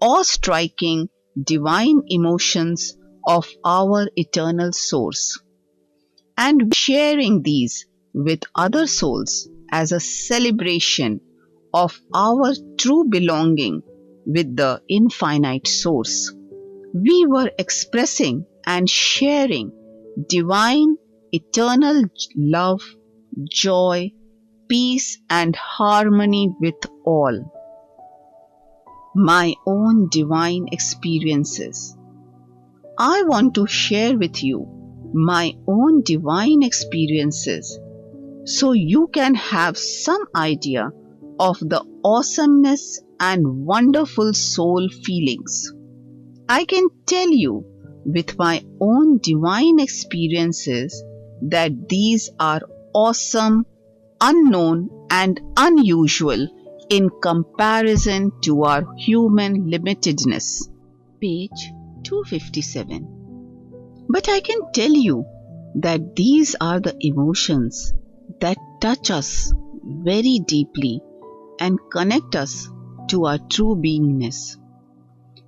awe-striking, divine emotions of our eternal source, and sharing these with other souls as a celebration of our true belonging with the infinite source. We were expressing and sharing divine, eternal love, joy, peace and harmony with all. My own divine experiences. I want to share with you my own divine experiences so you can have some idea of the awesomeness and wonderful soul feelings. I can tell you with my own divine experiences that these are awesome, unknown and unusual in comparison to our human limitedness. Page 257. But I can tell you that these are the emotions that touch us very deeply and connect us to our true beingness.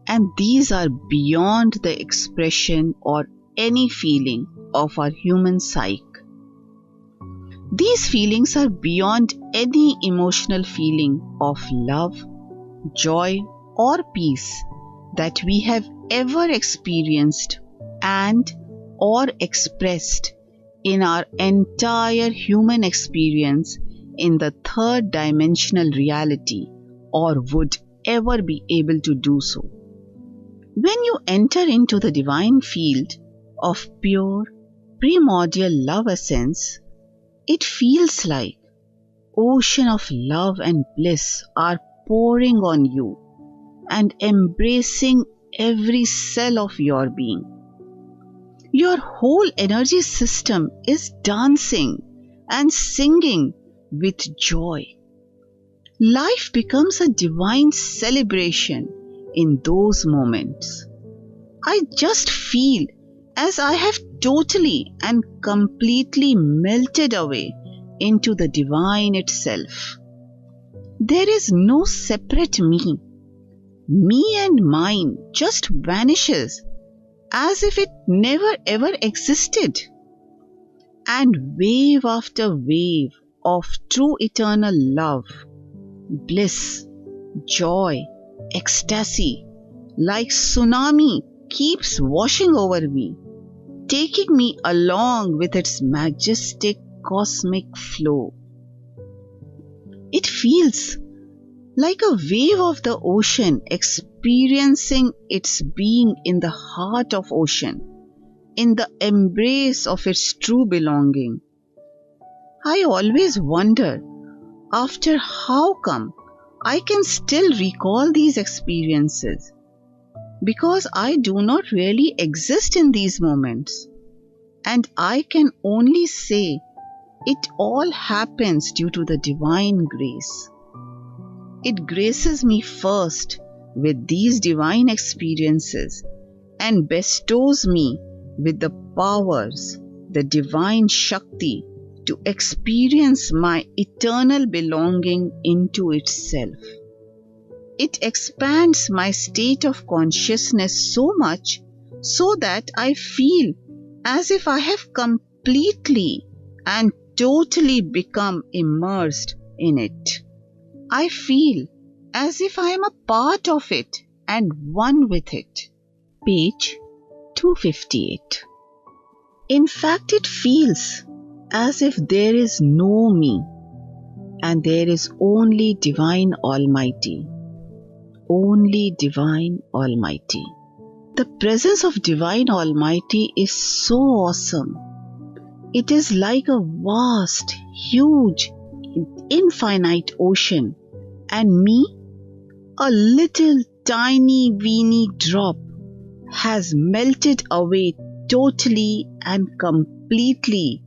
And these are beyond the expression or any feeling of our human psyche. These feelings are beyond any emotional feeling of love, joy, or peace that we have ever experienced and or expressed in our entire human experience in the third dimensional reality, or would ever be able to do so. When you enter into the divine field of pure primordial love essence, it feels like ocean of love and bliss are pouring on you and embracing every cell of your being. Your whole energy system is dancing and singing with joy. Life becomes a divine celebration in those moments. I just feel as I have totally and completely melted away into the divine itself. There is no separate me. Me and mine just vanishes as if it never ever existed. And wave after wave of true eternal love, bliss, joy, ecstasy, like tsunami keeps washing over me, taking me along with its majestic cosmic flow. It feels like a wave of the ocean experiencing its being in the heart of ocean, in the embrace of its true belonging. I always wonder after how come I can still recall these experiences, because I do not really exist in these moments, and I can only say it all happens due to the divine grace. It graces me first with these divine experiences and bestows me with the powers, the divine Shakti, to experience my eternal belonging into itself. It expands my state of consciousness so much so that I feel as if I have completely and totally become immersed in it. I feel as if I am a part of it and one with it. Page 258. In fact, it feels as if there is no me and there is only Divine Almighty. Only Divine Almighty. The presence of Divine Almighty is so awesome. It is like a vast, huge, infinite ocean, and me, a little tiny weeny drop, has melted away totally and completely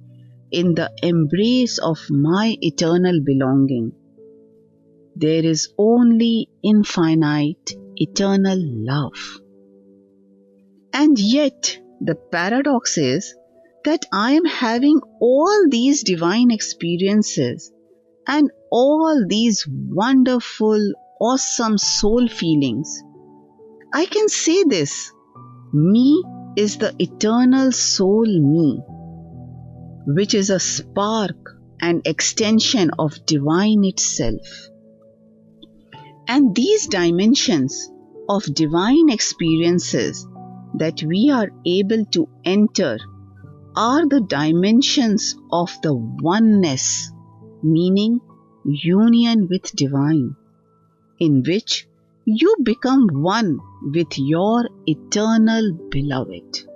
in the embrace of my eternal belonging. There is only infinite, eternal love. And yet, the paradox is that I am having all these divine experiences and all these wonderful, awesome soul feelings. I can say this: me is the eternal soul me, which is a spark and extension of divine itself. And these dimensions of divine experiences that we are able to enter are the dimensions of the oneness, meaning union with divine, in which you become one with your eternal beloved.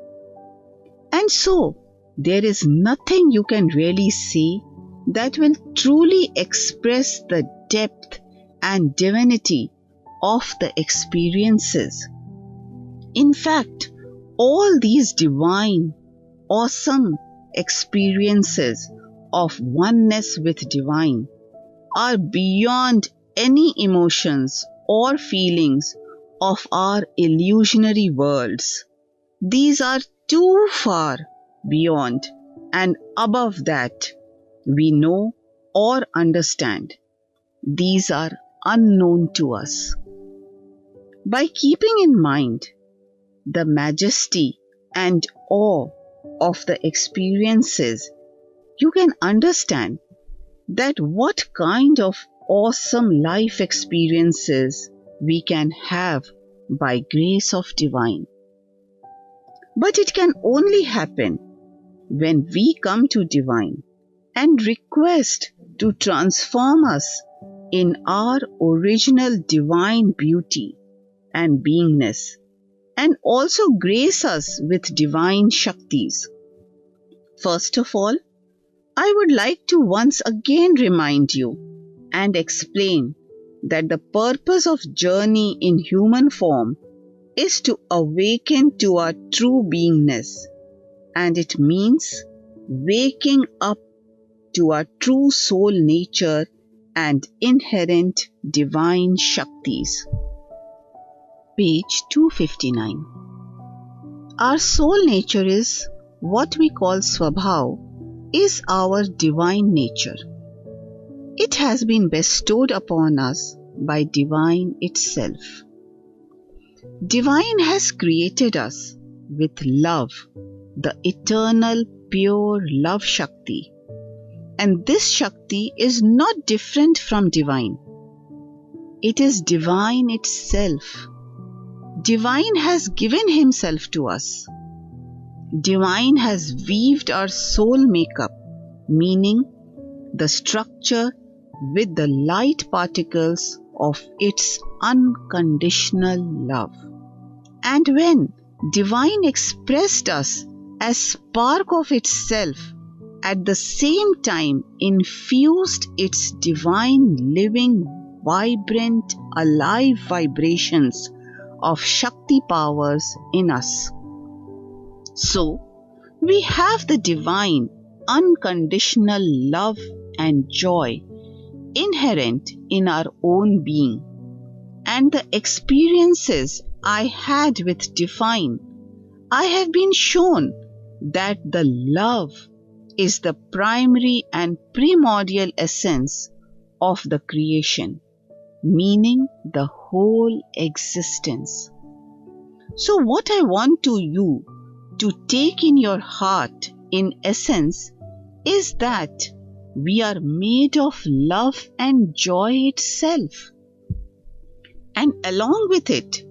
And so, there is nothing you can really say that will truly express the depth and divinity of the experiences. In fact, all these divine, awesome experiences of oneness with divine are beyond any emotions or feelings of our illusionary worlds. These are too far beyond and above that we know or understand. These are unknown to us. By keeping in mind the majesty and awe of the experiences, you can understand that what kind of awesome life experiences we can have by grace of divine. But it can only happen when we come to divine and request to transform us in our original divine beauty and beingness, and also grace us with divine Shaktis. First of all, I would like to once again remind you and explain that the purpose of journey in human form is to awaken to our true beingness, and it means waking up to our true soul nature and inherent divine Shaktis. Page 259. Our soul nature is what we call Swabhav, is our divine nature. It has been bestowed upon us by divine itself. Divine has created us with love, the eternal pure love Shakti. And this Shakti is not different from divine. It is divine itself. Divine has given himself to us. Divine has weaved our soul makeup, meaning the structure with the light particles of its unconditional love. And when divine expressed us as spark of itself, at the same time infused its divine living, vibrant, alive vibrations of Shakti powers in us. So, we have the divine, unconditional love and joy inherent in our own being. And the experiences I had with divine, I have been shown that the love is the primary and primordial essence of the creation, meaning the whole existence. So what I want you to take in your heart, in essence, is that we are made of love and joy itself. And along with it,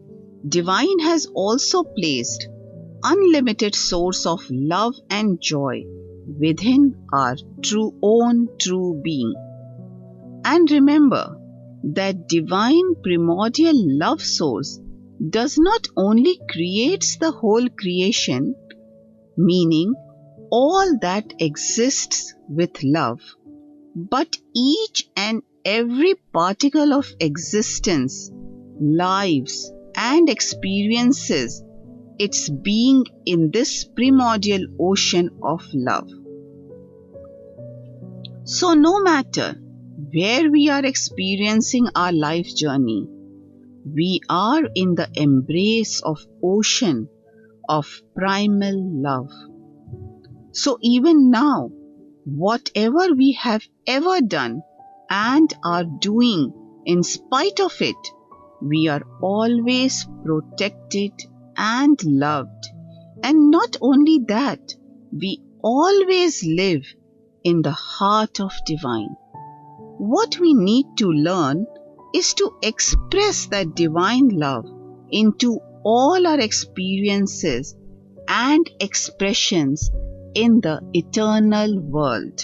divine has also placed unlimited source of love and joy within our true being. And remember that divine primordial love source does not only creates the whole creation, meaning all that exists with love, but each and every particle of existence, lives and experiences its being in this primordial ocean of love. So no matter where we are experiencing our life journey, we are in the embrace of ocean of primal love. So even now, whatever we have ever done and are doing, in spite of it, we are always protected and loved. And not only that, we always live in the heart of divine. What we need to learn is to express that divine love into all our experiences and expressions in the eternal world.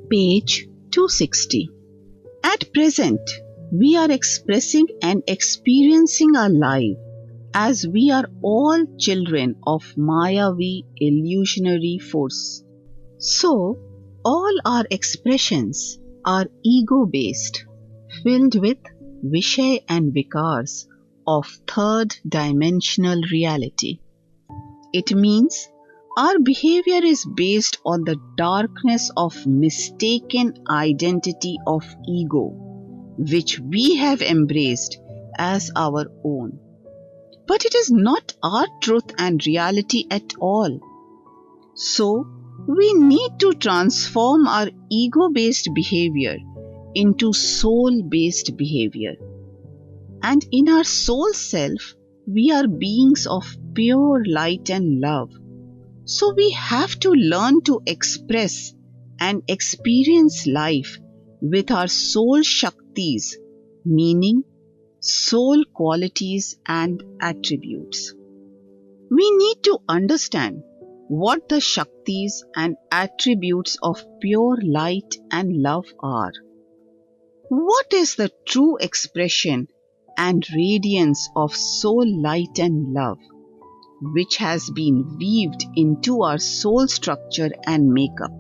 Page 260. At present, we are expressing and experiencing our life as we are all children of Mayavi illusionary force. So, all our expressions are ego-based, filled with Vishay and Vikars of third dimensional reality. It means our behavior is based on the darkness of mistaken identity of ego, which we have embraced as our own. But it is not our truth and reality at all. So, we need to transform our ego-based behavior into soul-based behavior. And in our soul self, we are beings of pure light and love. So we have to learn to express and experience life with our soul Shaktis, meaning soul qualities and attributes. We need to understand what the Shaktis and attributes of pure light and love are. What is the true expression and radiance of soul light and love, which has been weaved into our soul structure and makeup?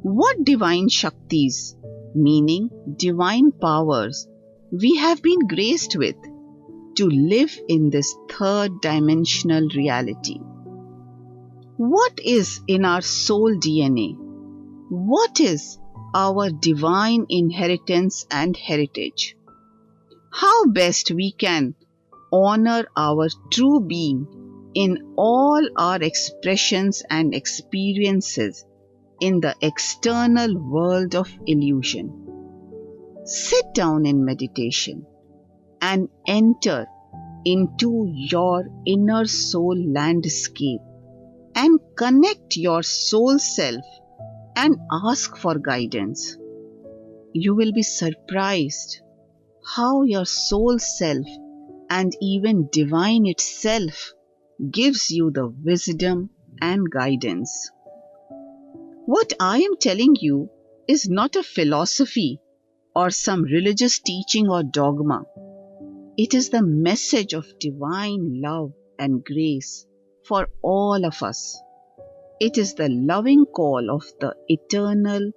What divine Shaktis, meaning divine powers, we have been graced with to live in this third dimensional reality? What is in our soul DNA? What is our divine inheritance and heritage? How best we can honor our true being in all our expressions and experiences in the external world of illusion. Sit down in meditation and enter into your inner soul landscape and connect your soul self and ask for guidance. You will be surprised how your soul self and even divine itself gives you the wisdom and guidance. What I am telling you is not a philosophy or some religious teaching or dogma. It is the message of divine love and grace for all of us. It is the loving call of the eternal,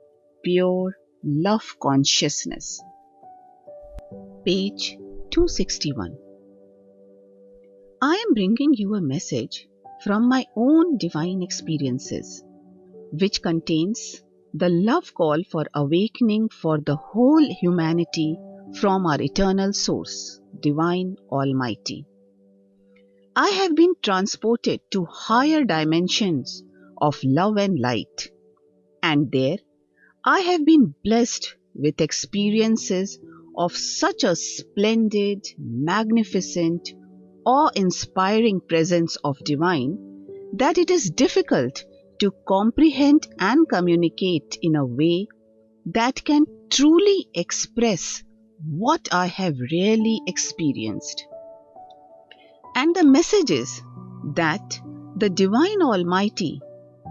pure love consciousness. Page 261. I am bringing you a message from my own divine experiences, which contains the love call for awakening for the whole humanity from our eternal source, Divine Almighty. I have been transported to higher dimensions of love and light, and there I have been blessed with experiences of such a splendid, magnificent, awe-inspiring presence of divine that it is difficult to comprehend and communicate in a way that can truly express what I have really experienced. And the message is that the Divine Almighty,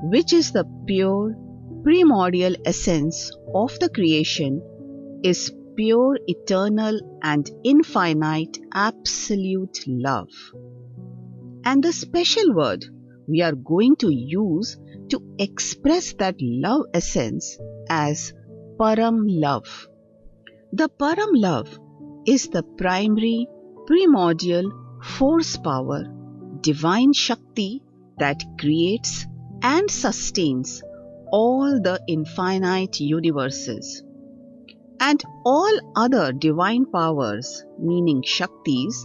which is the pure, primordial essence of the creation, is pure, eternal and infinite absolute love. And the special word we are going to use to express that love essence as Param Love. The Param Love is the primary, primordial force power, divine Shakti that creates and sustains all the infinite universes. And all other divine powers, meaning Shaktis,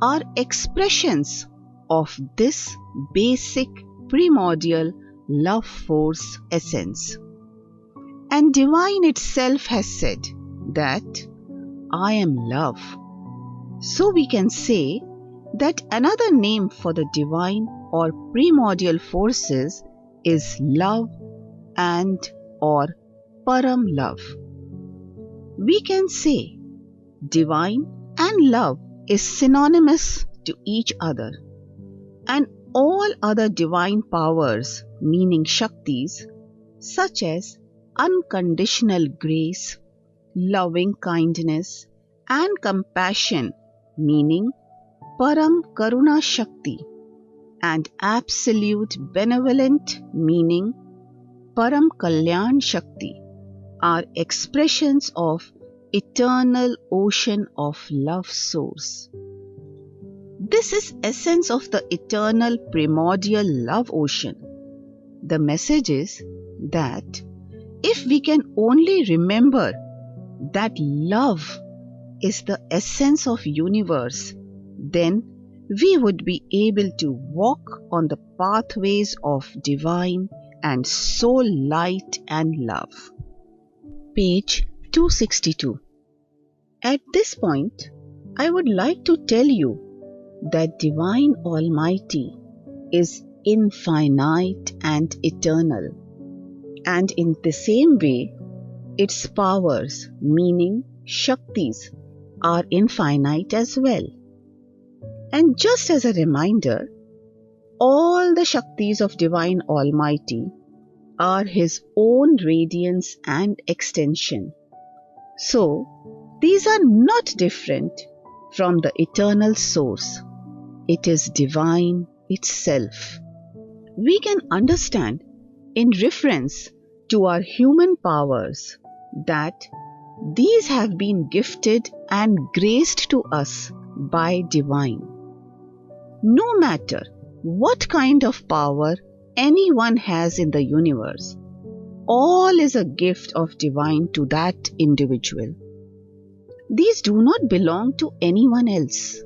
are expressions of this basic primordial love force essence. And divine itself has said that I am love. So we can say that another name for the divine or primordial forces is love and or Param Love. We can say divine and love is synonymous to each other, and all other divine powers, meaning Shaktis, such as unconditional grace, loving kindness, and compassion, meaning Param Karuna Shakti, and absolute benevolent, meaning Param Kalyan Shakti, are expressions of eternal ocean of love source. This is essence of the eternal primordial love ocean. The message is that if we can only remember that love is the essence of universe, then we would be able to walk on the pathways of divine and soul light and love. Page 262. At this point, I would like to tell you that Divine Almighty is infinite and eternal, and in the same way, its powers, meaning Shaktis, are infinite as well. And just as a reminder, all the Shaktis of Divine Almighty are His own radiance and extension. So, these are not different from the eternal source. It is divine itself. We can understand in reference to our human powers that these have been gifted and graced to us by divine. No matter what kind of power anyone has in the universe, all is a gift of divine to that individual. These do not belong to anyone else.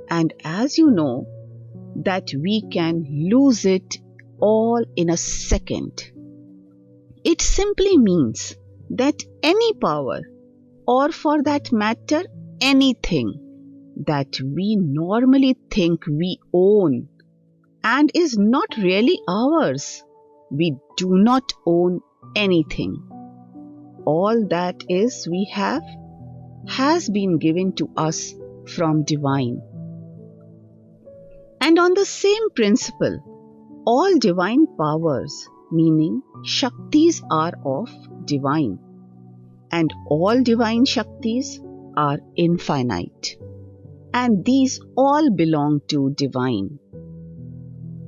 And as you know, that we can lose it all in a second. It simply means that any power, or for that matter, anything that we normally think we own and is not really ours, we do not own anything. All that is we have has been given to us from divine. And on the same principle, all divine powers, meaning Shaktis, are of divine, and all divine Shaktis are infinite, and these all belong to divine.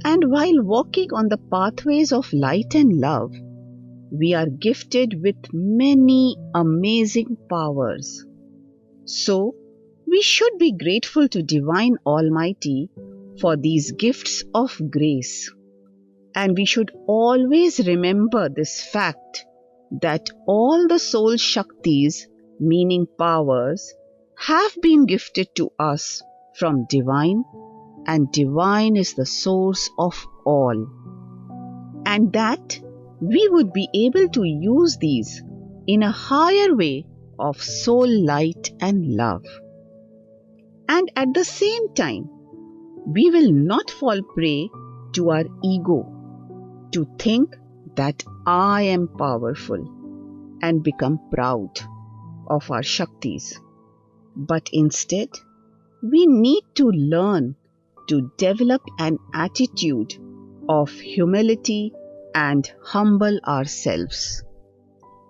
And while walking on the pathways of light and love, we are gifted with many amazing powers. So, we should be grateful to Divine Almighty for these gifts of grace. And we should always remember this fact that all the soul Shaktis, meaning powers, have been gifted to us from divine, and divine is the source of all. And that we would be able to use these in a higher way of soul light and love. And at the same time, we will not fall prey to our ego, to think that I am powerful and become proud of our Shaktis. But instead, we need to learn to develop an attitude of humility and humble ourselves.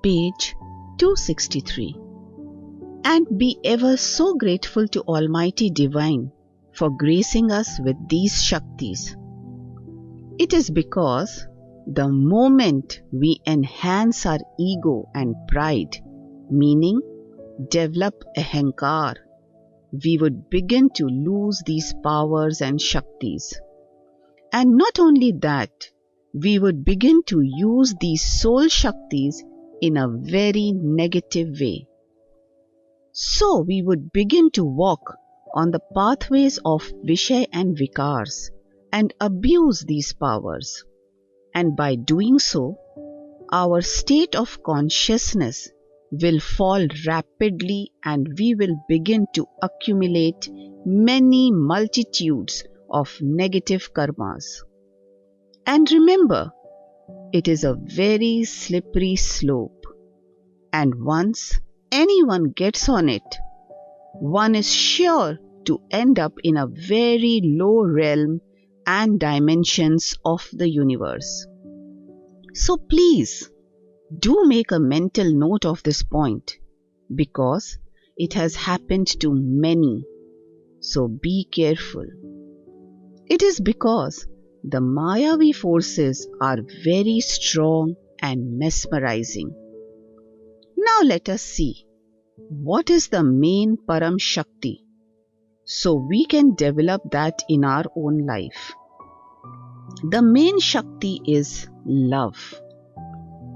Page 263. And be ever so grateful to Almighty Divine for gracing us with these Shaktis. It is because the moment we enhance our ego and pride, meaning develop ahankar, we would begin to lose these powers and Shaktis. And not only that, we would begin to use these soul Shaktis in a very negative way. So we would begin to walk on the pathways of Vishay and Vikars and abuse these powers. And by doing so, our state of consciousness will fall rapidly and we will begin to accumulate many multitudes of negative karmas. And remember, it is a very slippery slope, and once anyone gets on it, one is sure to end up in a very low realm and dimensions of the universe. So please, do make a mental note of this point, because it has happened to many. So be careful. It is because the Mayavi forces are very strong and mesmerizing. Now let us see what is the main Param Shakti, so we can develop that in our own life. The main Shakti is love.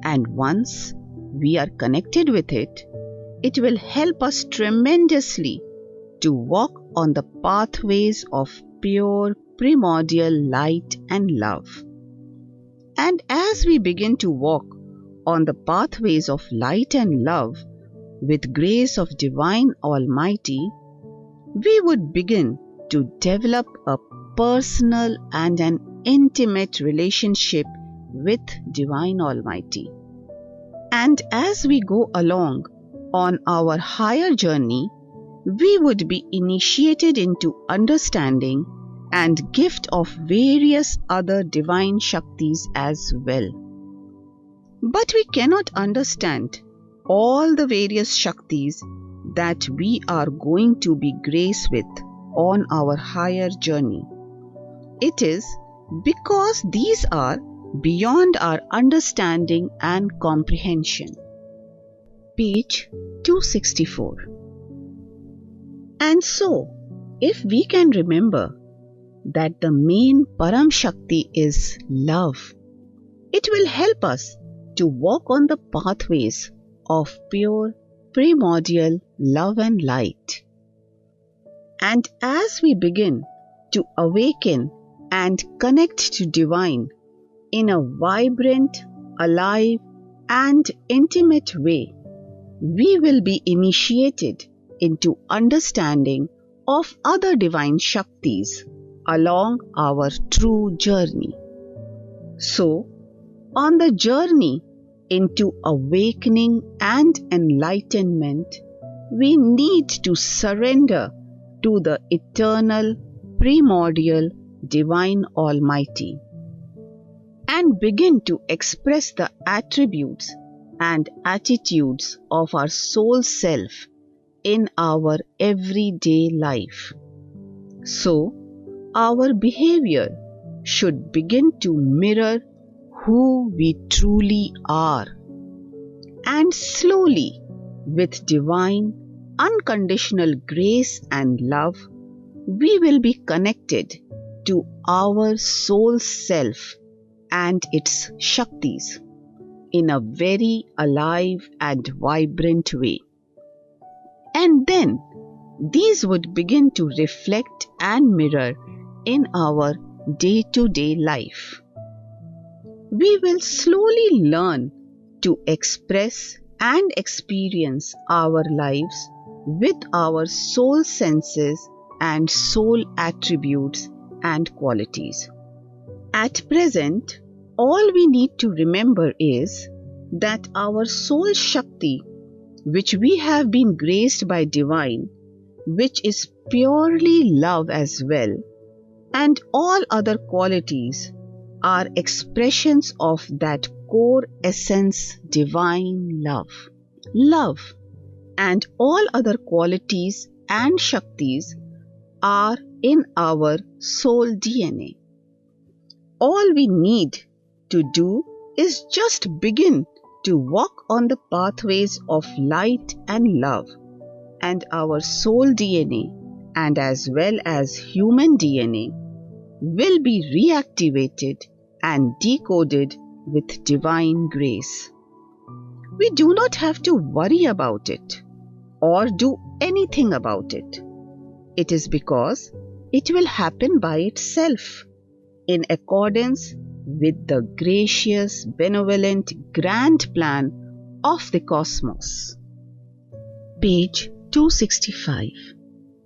And once we are connected with it, it will help us tremendously to walk on the pathways of pure primordial light and love. And as we begin to walk on the pathways of light and love with grace of Divine Almighty, we would begin to develop a personal and an intimate relationship with Divine Almighty. And as we go along on our higher journey, we would be initiated into understanding and gift of various other divine Shaktis as well. But we cannot understand all the various Shaktis that we are going to be graced with on our higher journey. It is because these are beyond our understanding and comprehension. Page 264. And so, if we can remember that the main Param Shakti is love, it will help us to walk on the pathways of pure primordial love and light. And as we begin to awaken and connect to Divine in a vibrant, alive, and intimate way, we will be initiated into understanding of other divine Shaktis along our true journey. So, on the journey into awakening and enlightenment, we need to surrender to the eternal, primordial, Divine Almighty and begin to express the attributes and attitudes of our soul self in our everyday life. So, our behavior should begin to mirror who we truly are. And slowly, with divine, unconditional grace and love, we will be connected to our soul self and its Shaktis in a very alive and vibrant way. And then these would begin to reflect and mirror in our day-to-day life. We will slowly learn to express and experience our lives with our soul senses and soul attributes and qualities. At present, all we need to remember is that our soul Shakti, which we have been graced by Divine, which is purely love as well, and all other qualities are expressions of that core essence, divine love. Love and all other qualities and Shaktis are in our soul DNA. All we need to do is just begin to walk on the pathways of light and love, and our soul DNA and as well as human DNA will be reactivated and decoded with divine grace. We do not have to worry about it or do anything about it. It is because it will happen by itself in accordance with the gracious, benevolent, grand plan of the cosmos. Page 265.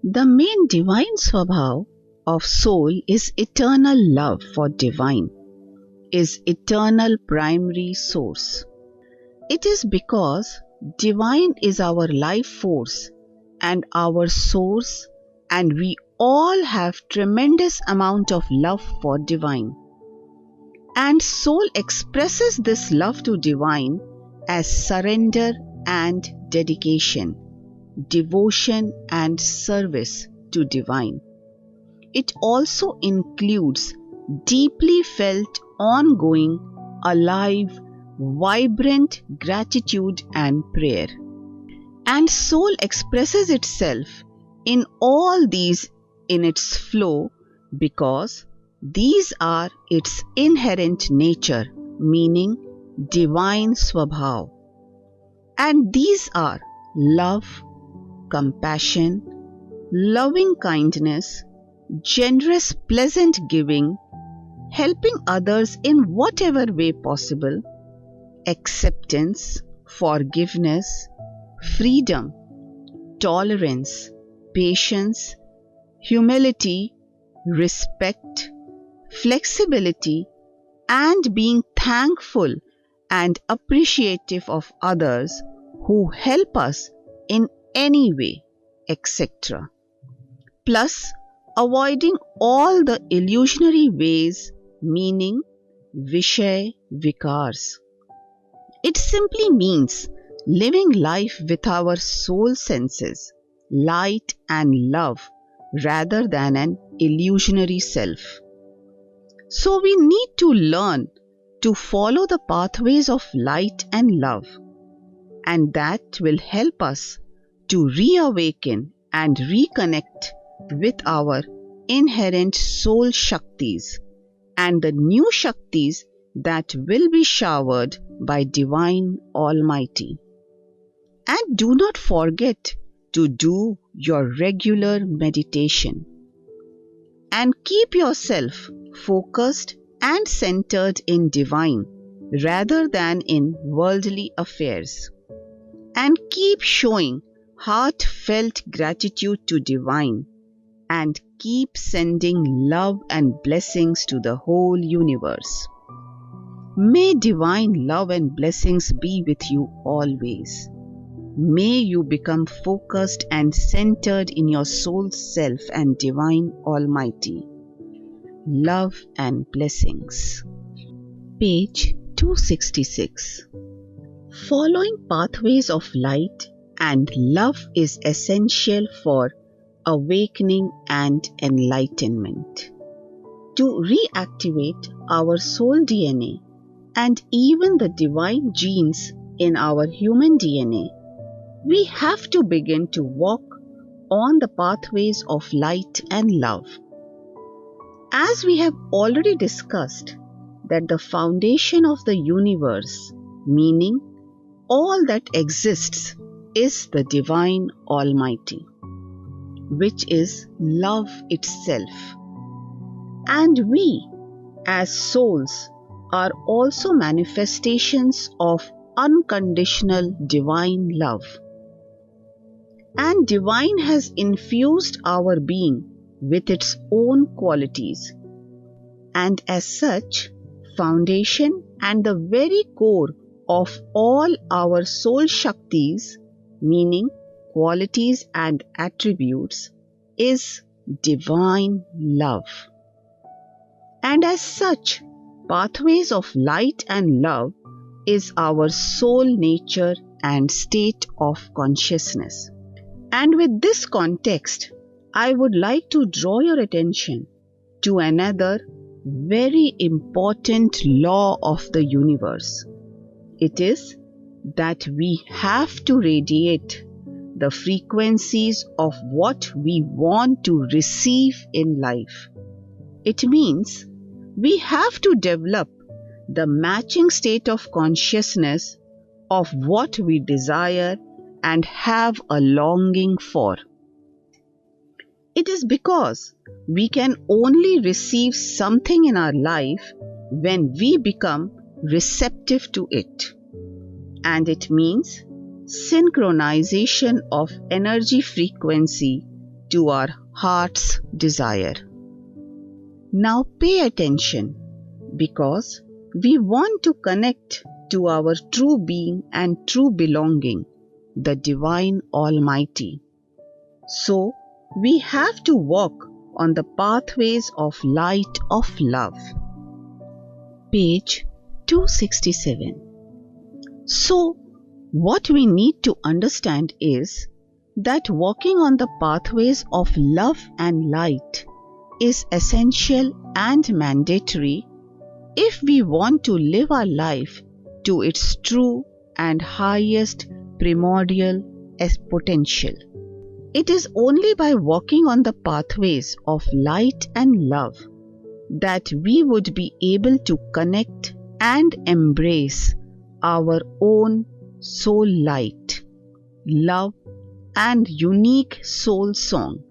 The main divine Swabhav of soul is eternal love for divine, is eternal primary source. It is because divine is our life force and our source, and we all have tremendous amount of love for divine. And soul expresses this love to divine as surrender and dedication, devotion and service to divine. It also includes deeply felt, ongoing, alive, vibrant gratitude and prayer. And soul expresses itself in all these in its flow because these are its inherent nature, meaning divine Swabhav. And these are love, compassion, loving kindness, generous, pleasant giving, helping others in whatever way possible, acceptance, forgiveness, freedom, tolerance, patience, humility, respect, flexibility, and being thankful and appreciative of others who help us in any way, etc. Plus, avoiding all the illusionary ways, meaning Vishay Vikars. It simply means living life with our soul senses, light and love, rather than an illusionary self. So we need to learn to follow the pathways of light and love, and that will help us to reawaken and reconnect with our inherent soul Shaktis and the new Shaktis that will be showered by Divine Almighty. And do not forget to do your regular meditation. And keep yourself focused and centered in Divine rather than in worldly affairs. And keep showing heartfelt gratitude to Divine and keep sending love and blessings to the whole universe. May Divine love and blessings be with you always. May you become focused and centered in your soul's self and Divine Almighty. Love and blessings. Page 266. Following pathways of light and love is essential for awakening and enlightenment. To reactivate our soul DNA and even the divine genes in our human DNA, we have to begin to walk on the pathways of light and love. As we have already discussed, that the foundation of the universe, meaning all that exists, is the Divine Almighty, which is love itself. And we, as souls, are also manifestations of unconditional divine love. And Divine has infused our being with its own qualities. And as such, foundation and the very core of all our soul Shaktis, meaning qualities and attributes, is divine love. And as such, pathways of light and love is our soul nature and state of consciousness. And with this context, I would like to draw your attention to another very important law of the universe. It is that we have to radiate the frequencies of what we want to receive in life. It means we have to develop the matching state of consciousness of what we desire and have a longing for. It is because we can only receive something in our life when we become receptive to it. And it means synchronization of energy frequency to our heart's desire. Now pay attention, because we want to connect to our true being and true belonging, the Divine Almighty. So, we have to walk on the pathways of light of love. Page 267. So, what we need to understand is that walking on the pathways of love and light is essential and mandatory if we want to live our life to its true and highest primordial potential. It is only by walking on the pathways of light and love that we would be able to connect and embrace our own soul light, love, and unique soul song,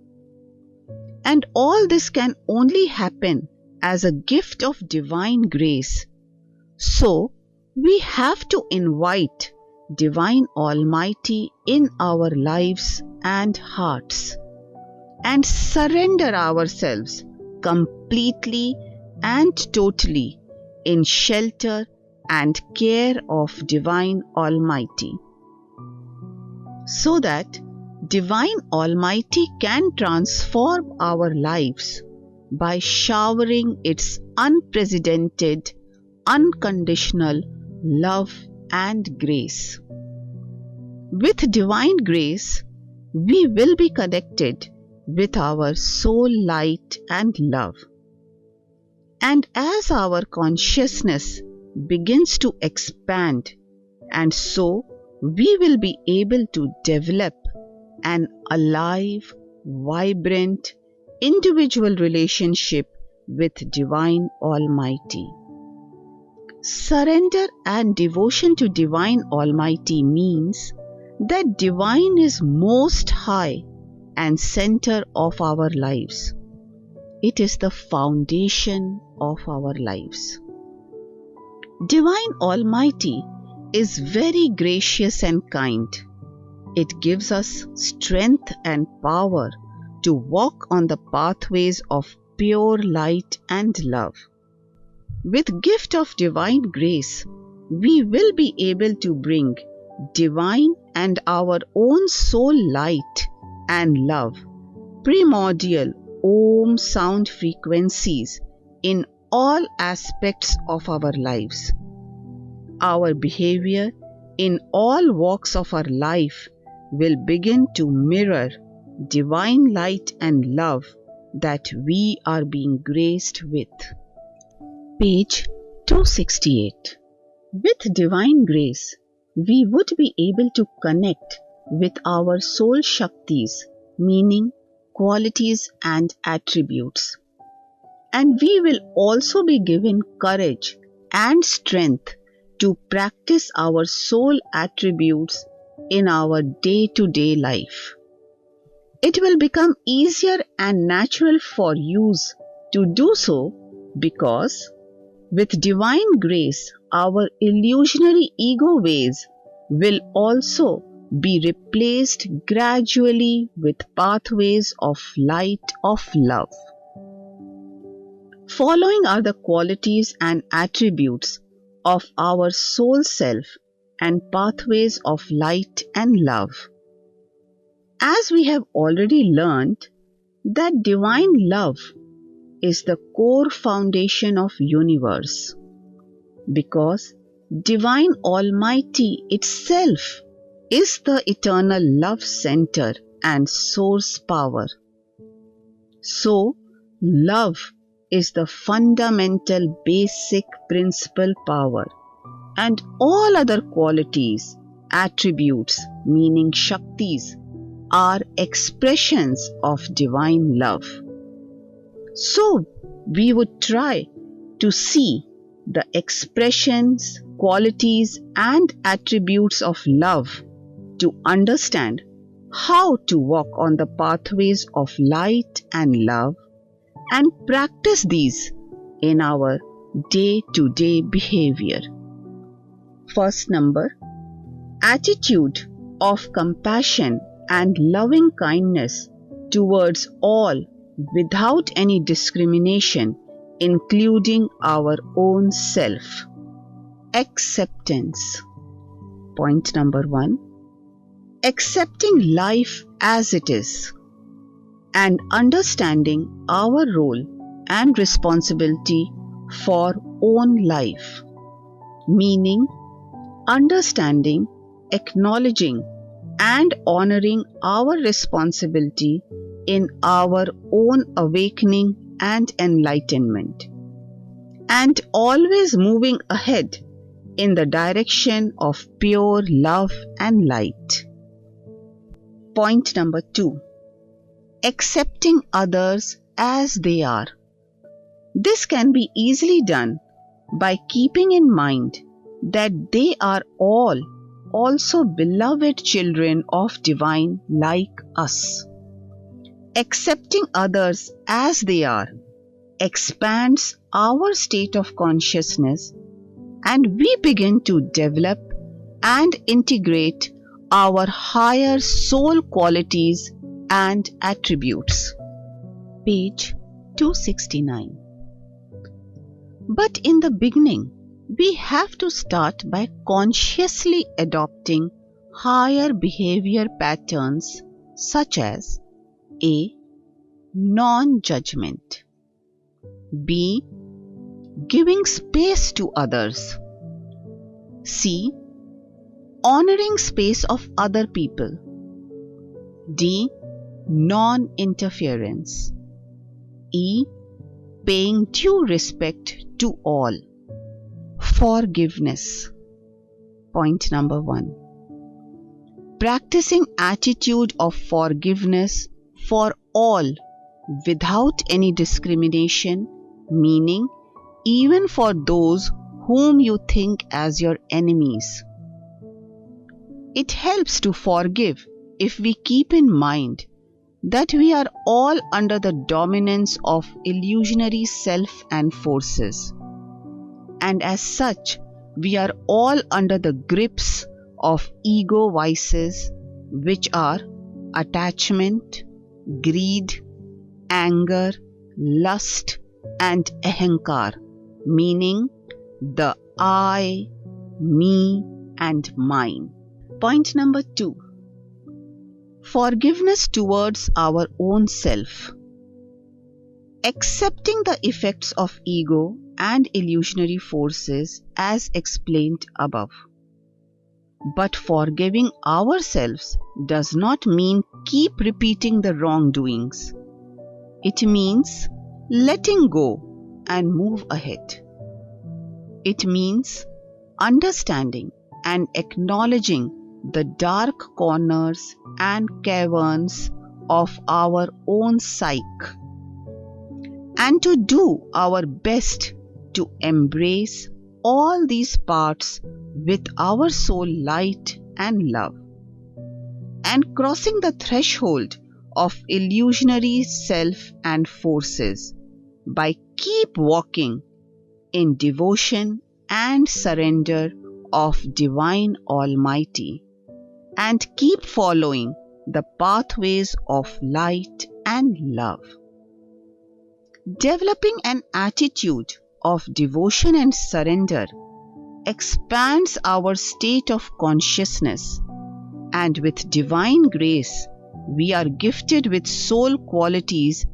And all this can only happen as a gift of divine grace. So, we have to invite Divine Almighty in our lives and hearts and surrender ourselves completely and totally in shelter and care of Divine Almighty, so that Divine Almighty can transform our lives by showering its unprecedented, unconditional love and grace. With divine grace, we will be connected with our soul light and love. And as our consciousness begins to expand, and so we will be able to develop an alive, vibrant, individual relationship with Divine Almighty. Surrender and devotion to Divine Almighty means that Divine is most high and center of our lives. It is the foundation of our lives. Divine Almighty is very gracious and kind. It gives us strength and power to walk on the pathways of pure light and love. With gift of divine grace, we will be able to bring divine and our own soul light and love, primordial Om sound frequencies in all aspects of our lives. Our behavior in all walks of our life will begin to mirror divine light and love that we are being graced with. Page 268. With divine grace, we would be able to connect with our soul Shaktis, meaning qualities and attributes. And we will also be given courage and strength to practice our soul attributes in our day-to-day life. It will become easier and natural for use to do so because with divine grace, our illusionary ego ways will also be replaced gradually with pathways of light of love. Following are the qualities and attributes of our soul self and pathways of light and love. As we have already learned that divine love is the core foundation of universe, because Divine Almighty itself is the eternal love center and source power. So, love is the fundamental basic principal power, and all other qualities, attributes, meaning Shaktis, are expressions of divine love. So, we would try to see the expressions, qualities, and attributes of love to understand how to walk on the pathways of light and love and practice these in our day-to-day behavior. First number, attitude of compassion and loving kindness towards all without any discrimination, including our own self. Acceptance. Point number 1. Accepting life as it is and understanding our role and responsibility for own life, meaning understanding, acknowledging, and honoring our responsibility in our own awakening and enlightenment, and always moving ahead in the direction of pure love and light. Point number 2. Accepting others as they are. This can be easily done by keeping in mind that they are all also beloved children of divine like us. Accepting others as they are expands our state of consciousness, and we begin to develop and integrate our higher soul qualities and attributes. Page 269. But in the beginning, we have to start by consciously adopting higher behavior patterns such as A. Non-judgment, B. Giving space to others, C. Honoring space of other people, D. Non-interference, E. Paying due respect to all. Forgiveness. Point number 1. Practicing attitude of forgiveness for all without any discrimination, meaning even for those whom you think as your enemies. It helps to forgive if we keep in mind that we are all under the dominance of illusionary self and forces, and as such we are all under the grips of ego vices, which are attachment, greed, anger, lust and ahankar, meaning the I, me and mine. Point number 2. Forgiveness towards our own self. Accepting the effects of ego and illusionary forces as explained above. But forgiving ourselves does not mean keep repeating the wrongdoings. It means letting go and move ahead. It means understanding and acknowledging the dark corners and caverns of our own psyche, and to do our best to embrace all these parts with our soul light and love, and crossing the threshold of illusionary self and forces by keep walking in devotion and surrender of Divine Almighty, and keep following the pathways of light and love. Developing an attitude of devotion and surrender expands our state of consciousness, and with divine grace we are gifted with soul qualities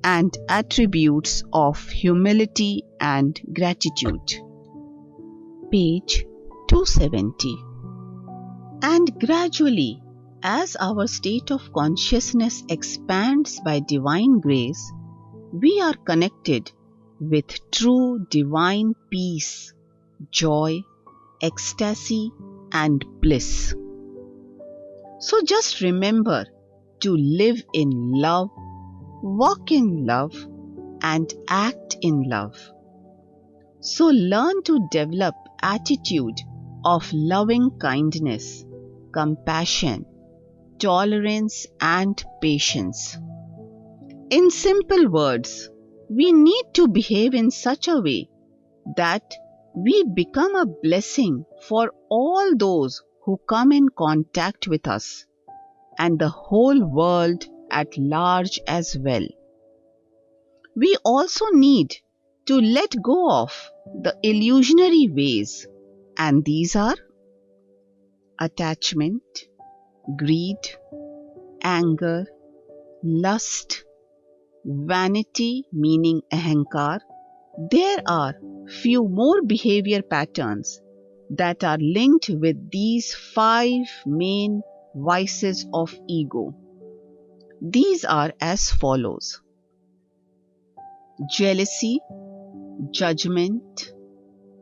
and attributes of humility and gratitude. Page 270. And gradually, as our state of consciousness expands by divine grace, we are connected with true divine peace, joy, ecstasy, and bliss. So just remember to live in love, walk in love, and act in love. So learn to develop attitude of loving kindness, compassion, tolerance, and patience. In simple words, we need to behave in such a way that we become a blessing for all those who come in contact with us and the whole world at large as well. We also need to let go of the illusionary ways, and these are attachment, greed, anger, lust, vanity meaning ahankar. There are few more behavior patterns that are linked with these 5 main vices of ego. These are as follows: jealousy, judgment,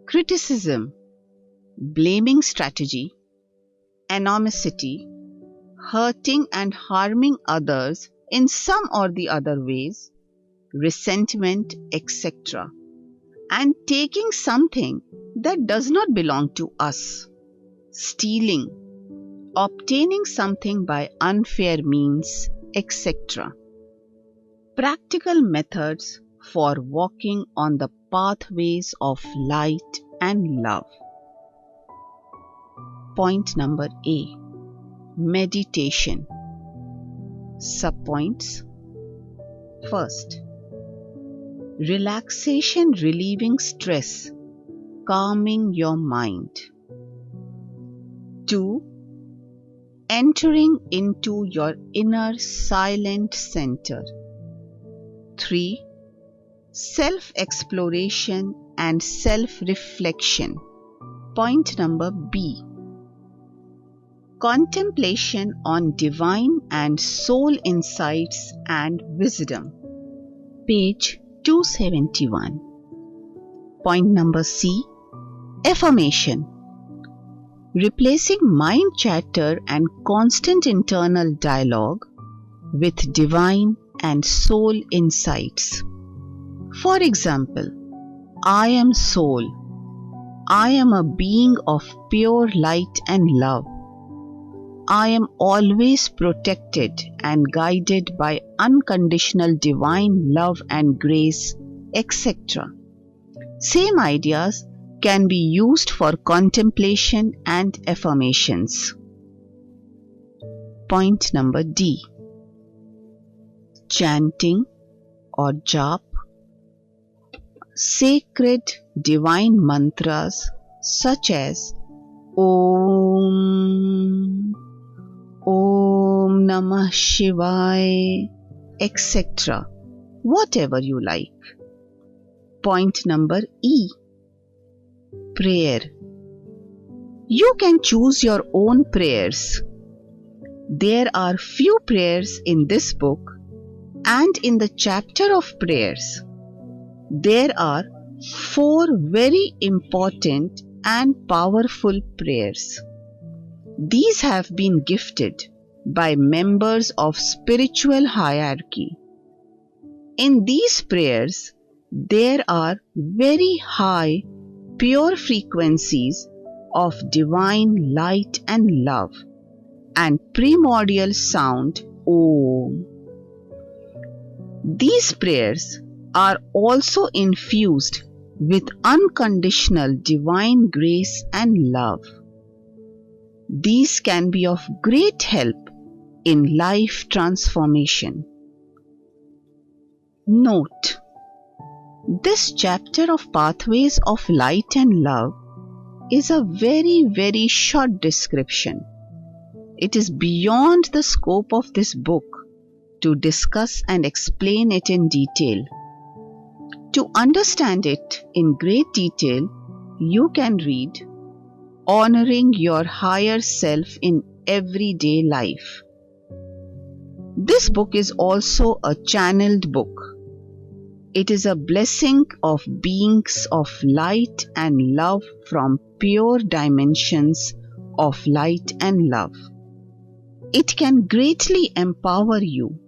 criticism, blaming strategy, animosity, hurting and harming others in some or the other ways, resentment, etc., and taking something that does not belong to us, stealing, obtaining something by unfair means, etc. Practical methods for walking on the pathways of light and love. Point number A. Meditation. Subpoints. First, relaxation relieving stress, calming your mind. 2. Entering into your inner silent center. 3. Self-exploration and self-reflection. Point number B. Contemplation on divine and soul insights and wisdom. Page 271. Point number C. Affirmation. Replacing mind chatter and constant internal dialogue with divine and soul insights. For example, I am soul. I am a being of pure light and love. I am always protected and guided by unconditional divine love and grace, etc. Same ideas can be used for contemplation and affirmations. Point number D. Chanting or jap. Sacred divine mantras such as Om, Om Namah Shivaya, etc. Whatever you like. Point number E. Prayer. You can choose your own prayers. There are few prayers in this book, and in the chapter of prayers, there are 4 very important and powerful prayers. These have been gifted by members of spiritual hierarchy. In these prayers, there are very high, pure frequencies of divine light and love and primordial sound Om. These prayers are also infused with unconditional divine grace and love. These can be of great help in life transformation. Note: this chapter of Pathways of Light and Love is a very short description. It is beyond the scope of this book to discuss and explain it in detail. To understand it in great detail, you can read Honoring Your Higher Self in Everyday Life. This book is also a channeled book. It is a blessing of beings of light and love from pure dimensions of light and love. It can greatly empower you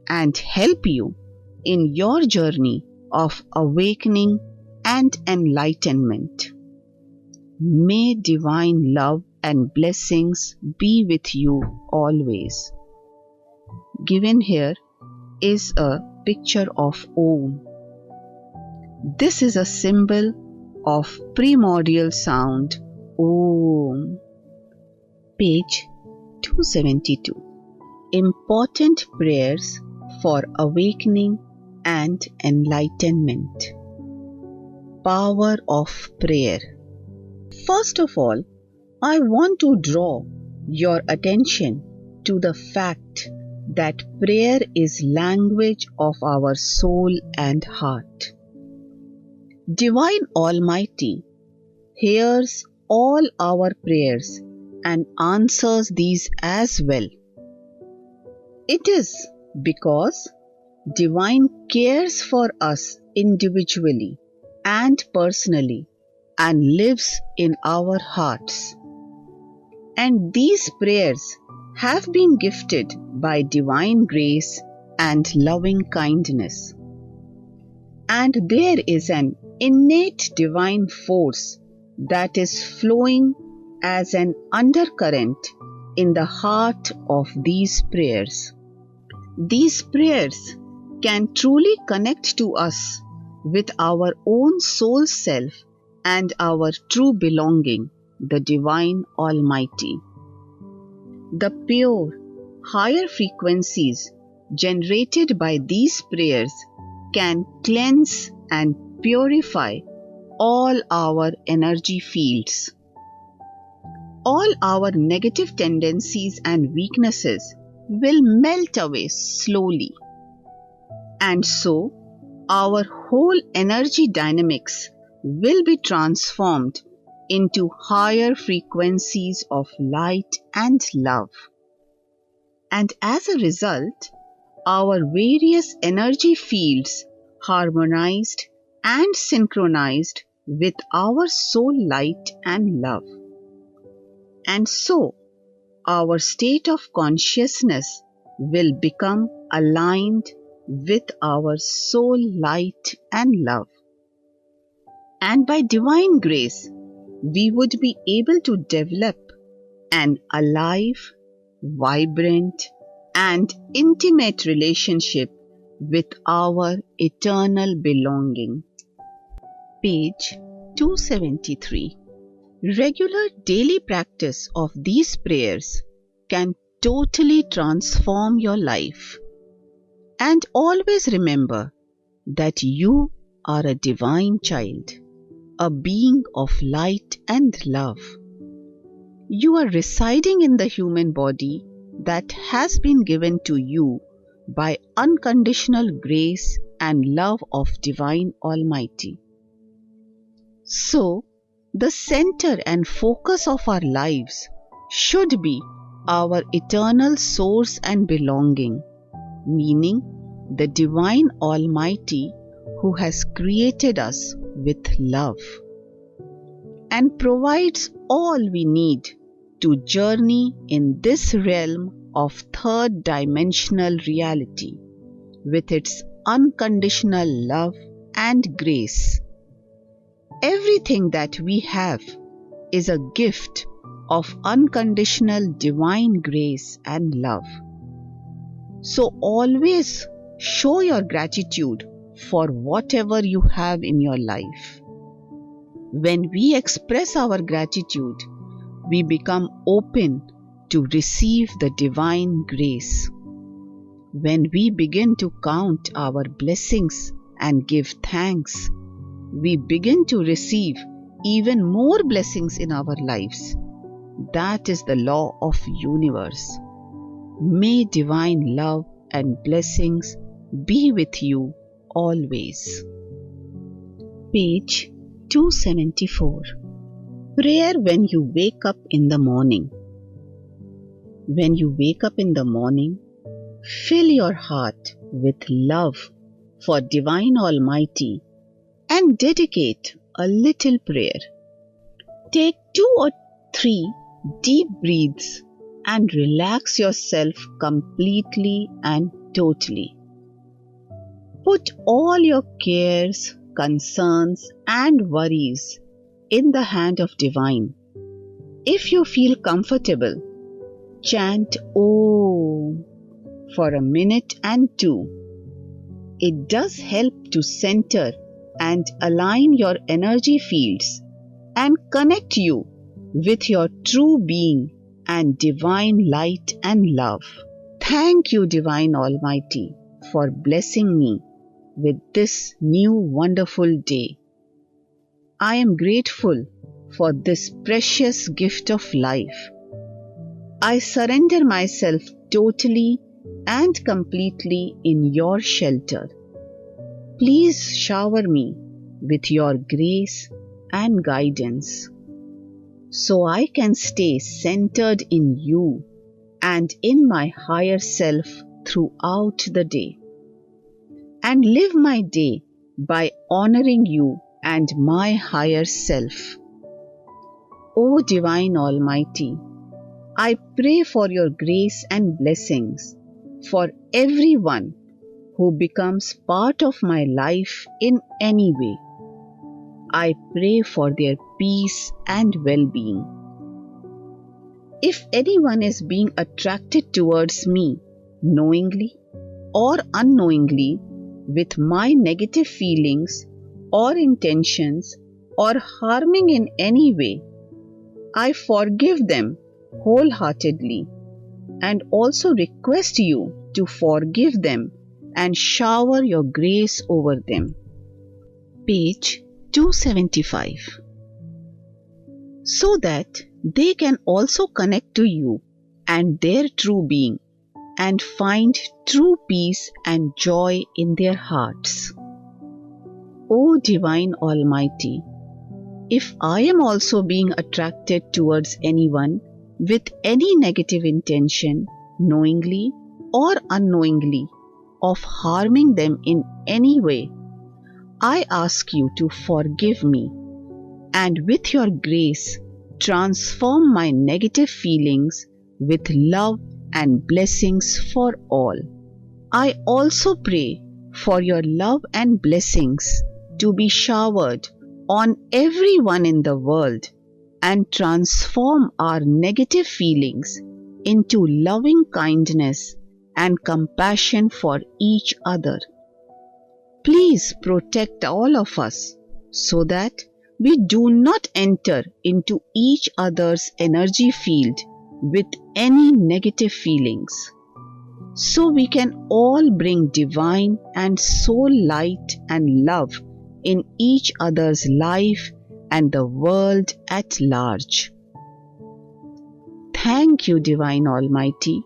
and help you in your journey of awakening and enlightenment. May divine love and blessings be with you always. Given here is a picture of Om. This is a symbol of primordial sound Om. Page 272. Important prayers for awakening and enlightenment. Power of prayer. First of all, I want to draw your attention to the fact that prayer is language of our soul and heart. Divine Almighty hears all our prayers and answers these as well. It is because Divine cares for us individually and personally and lives in our hearts. And these prayers have been gifted by divine grace and loving kindness. And there is an innate divine force that is flowing as an undercurrent in the heart of these prayers. These prayers can truly connect to us with our own soul self and our true belonging, the Divine Almighty. The pure, higher frequencies generated by these prayers can cleanse and purify all our energy fields. All our negative tendencies and weaknesses will melt away slowly. And so, our whole energy dynamics will be transformed into higher frequencies of light and love. And as a result, our various energy fields harmonized and synchronized with our soul light and love. And so, our state of consciousness will become aligned with our soul light and love. And by divine grace, we would be able to develop an alive, vibrant, and intimate relationship with our eternal belonging. Page 273. Regular daily practice of these prayers can totally transform your life. And always remember that you are a divine child, a being of light and love. You are residing in the human body that has been given to you by unconditional grace and love of Divine Almighty. So, the center and focus of our lives should be our eternal source and belonging, meaning the Divine Almighty who has created us with love and provides all we need to journey in this realm of third dimensional reality with its unconditional love and grace. Everything that we have is a gift of unconditional divine grace and love. So always show your gratitude for whatever you have in your life. When we express our gratitude, we become open to receive the divine grace. When we begin to count our blessings and give thanks, we begin to receive even more blessings in our lives. That is the law of universe. May divine love and blessings be with you always. Page 274. Prayer when you wake up in the morning. When you wake up in the morning, fill your heart with love for Divine Almighty and dedicate a little prayer. Take 2 or 3 deep breaths and relax yourself completely and totally. Put all your cares, concerns, and worries in the hand of Divine. If you feel comfortable, chant Om for a minute and 2. It does help to center and align your energy fields and connect you with your true being and divine light and love. Thank you, Divine Almighty, for blessing me with this new wonderful day. I am grateful for this precious gift of life. I surrender myself totally and completely in your shelter. Please shower me with your grace and guidance so I can stay centered in you and in my higher self throughout the day and live my day by honoring you and my higher self. O Divine Almighty, I pray for your grace and blessings for everyone who becomes part of my life in any way. I pray for their peace and well-being. If anyone is being attracted towards me knowingly or unknowingly with my negative feelings or intentions or harming in any way, I forgive them wholeheartedly and also request you to forgive them and shower your grace over them. Page 275. So that they can also connect to you and their true being and find true peace and joy in their hearts. O Divine Almighty, if I am also being attracted towards anyone with any negative intention, knowingly or unknowingly, of harming them in any way, I ask you to forgive me and with your grace transform my negative feelings with love and blessings for all. I also pray for your love and blessings to be showered on everyone in the world and transform our negative feelings into loving kindness and compassion for each other. Please protect all of us so that we do not enter into each other's energy field with any negative feelings, so we can all bring divine and soul light and love in each other's life and the world at large. Thank you, Divine Almighty.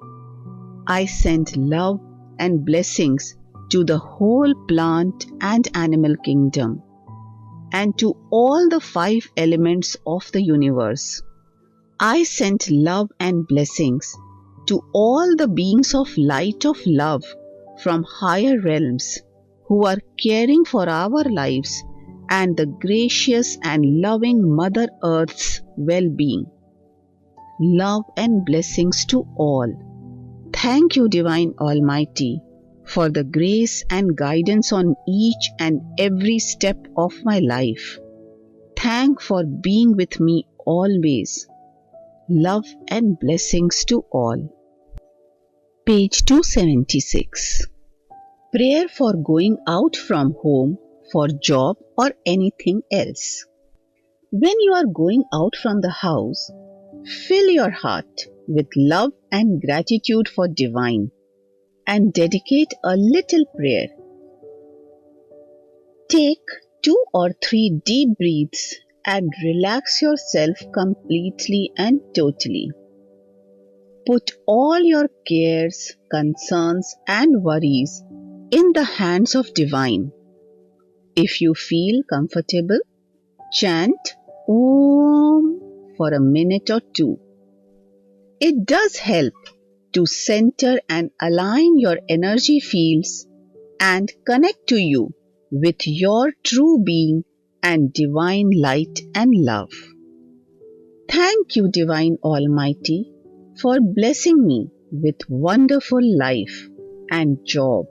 I send love and blessings to the whole plant and animal kingdom and to all the 5 elements of the universe. I send love and blessings to all the beings of light of love from higher realms who are caring for our lives and the gracious and loving Mother Earth's well-being. Love and blessings to all. Thank you, Divine Almighty, for the grace and guidance on each and every step of my life. Thank for being with me always. Love and blessings to all. Page 276. Prayer for going out from home for job or anything else. When you are going out from the house, fill your heart with love and gratitude for Divine and dedicate a little prayer. Take 2 or 3 deep breaths and relax yourself completely and totally. Put all your cares, concerns and worries in the hands of Divine. If you feel comfortable, chant Om for a minute or 2. It does help to center and align your energy fields and connect to you with your true being and divine light and love. Thank you, Divine Almighty, for blessing me with wonderful life and job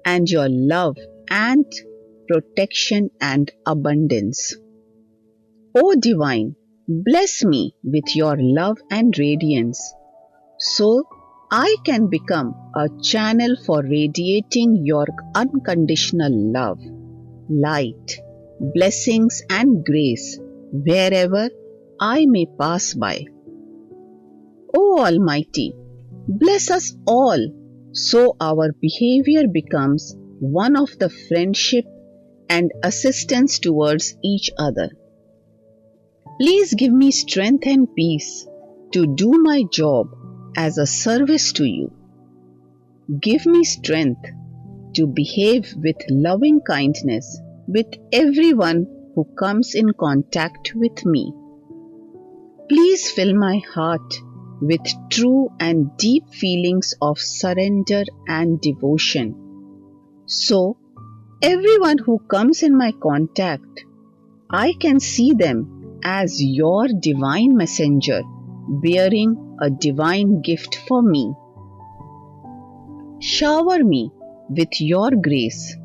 and your love and protection and abundance. O Divine, bless me with your love and radiance so I can become a channel for radiating your unconditional love, light, blessings and grace wherever I may pass by. O Almighty, bless us all so our behavior becomes one of the friendship and assistance towards each other. Please give me strength and peace to do my job as a service to you. Give me strength to behave with loving kindness with everyone who comes in contact with me. Please fill my heart with true and deep feelings of surrender and devotion. So, everyone who comes in my contact, I can see them as your divine messenger bearing a divine gift for me. Shower me with your grace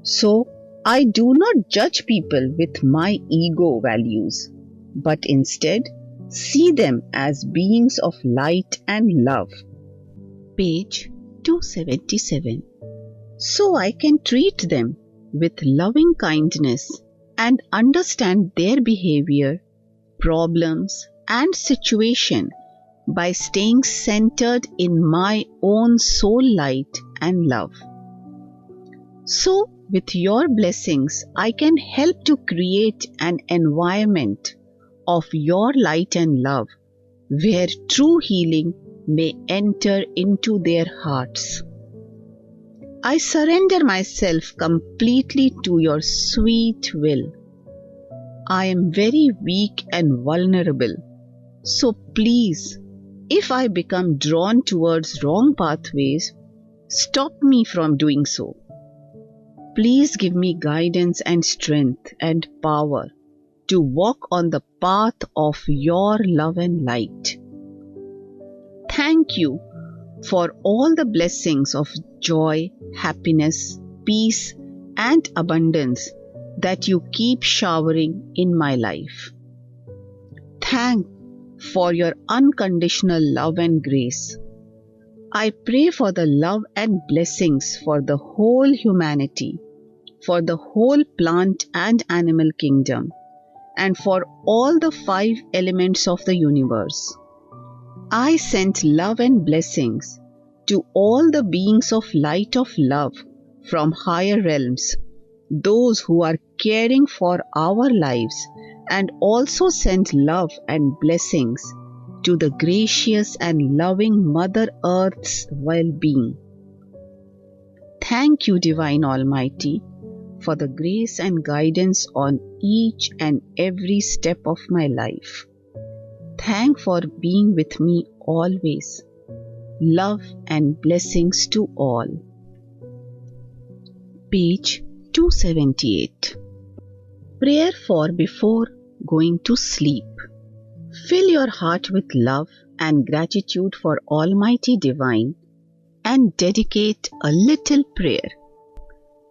so I do not judge people with my ego values, but instead see them as beings of light and love. Page 277. so I can treat them with loving kindness and understand their behavior, problems, and situation by staying centered in my own soul light and love. So, with your blessings, I can help to create an environment of your light and love where true healing may enter into their hearts. I surrender myself completely to your sweet will. I am very weak and vulnerable, so please, if I become drawn towards wrong pathways, stop me from doing so. Please give me guidance and strength and power to walk on the path of your love and light. Thank you for all the blessings of joy, happiness, peace, and abundance that you keep showering in my life. Thank for your unconditional love and grace. I pray for the love and blessings for the whole humanity, for the whole plant and animal kingdom, and for all the 5 elements of the universe. I send love and blessings to all the beings of light of love from higher realms, those who are caring for our lives, and also send love and blessings to the gracious and loving Mother Earth's well-being. Thank you, Divine Almighty, for the grace and guidance on each and every step of my life. Thank for being with me always. Love and blessings to all. Page 278. Prayer for before going to sleep. Fill your heart with love and gratitude for Almighty Divine and dedicate a little prayer.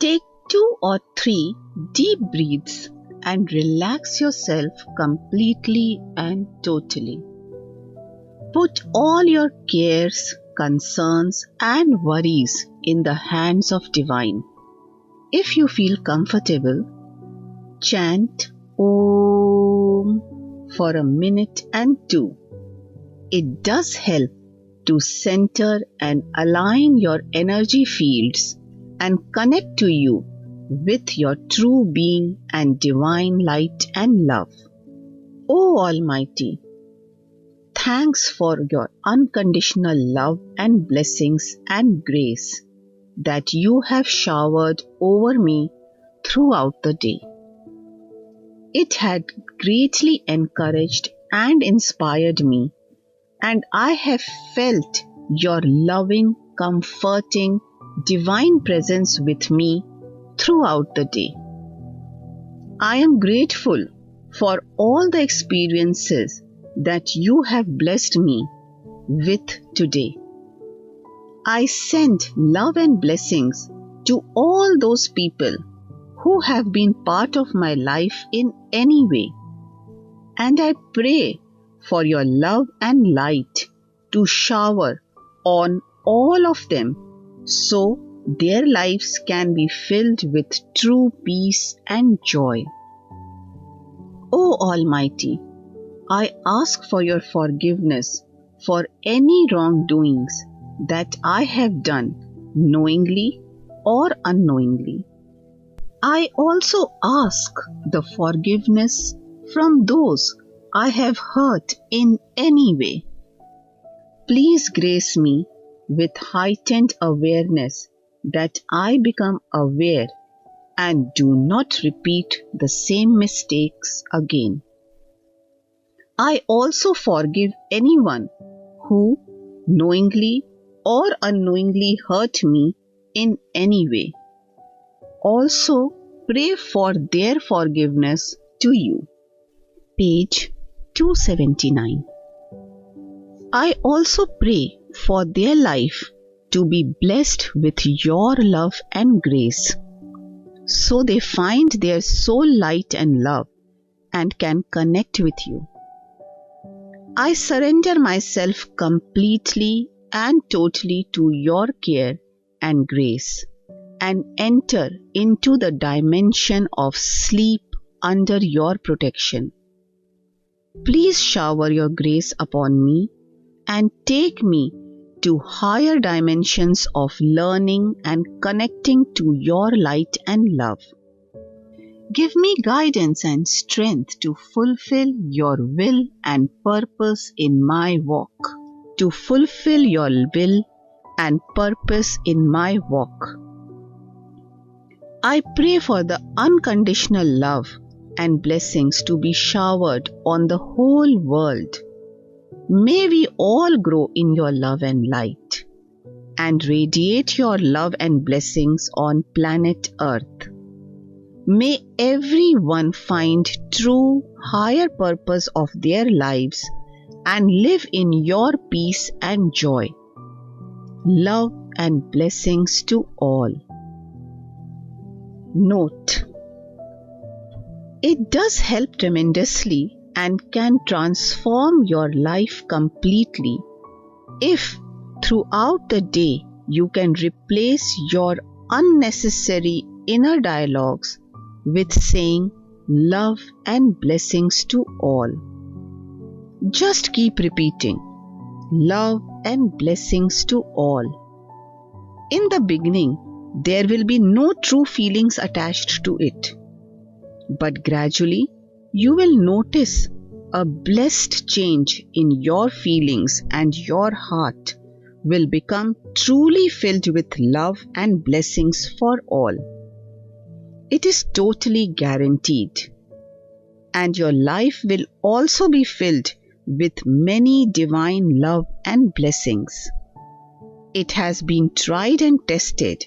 Take 2 or 3 deep breaths and relax yourself completely and totally. Put all your cares, concerns, and worries in the hands of Divine. If you feel comfortable, chant Om for a minute and 2. It does help to center and align your energy fields and connect to you with your true being and divine light and love. O Almighty, thanks for your unconditional love and blessings and grace that you have showered over me throughout the day. It had greatly encouraged and inspired me, and I have felt your loving, comforting, divine presence with me throughout the day. I am grateful for all the experiences that you have blessed me with today. I send love and blessings to all those people who have been part of my life in any way. And I pray for your love and light to shower on all of them so their lives can be filled with true peace and joy. O Almighty, I ask for your forgiveness for any wrongdoings that I have done knowingly or unknowingly. I also ask the forgiveness from those I have hurt in any way. Please grace me with heightened awareness that I become aware and do not repeat the same mistakes again. I also forgive anyone who knowingly or unknowingly hurt me in any way. Also, pray for their forgiveness to you. Page 279. I also pray for their life to be blessed with your love and grace, so they find their soul light and love and can connect with you. I surrender myself completely and totally to your care and grace, and enter into the dimension of sleep under your protection. Please shower your grace upon me and take me to higher dimensions of learning and connecting to your light and love. Give me guidance and strength to fulfill your will and purpose in my walk. To fulfill your will and purpose in my walk. I pray for the unconditional love and blessings to be showered on the whole world. May we all grow in your love and light and radiate your love and blessings on planet Earth. May everyone find true higher purpose of their lives and live in your peace and joy. Love and blessings to all. Note: it does help tremendously and can transform your life completely if throughout the day you can replace your unnecessary inner dialogues with saying love and blessings to all. Just keep repeating love and blessings to all. In the beginning, there will be no true feelings attached to it. But gradually, you will notice a blessed change in your feelings and your heart will become truly filled with love and blessings for all. It is totally guaranteed. And your life will also be filled with many divine love and blessings. It has been tried and tested,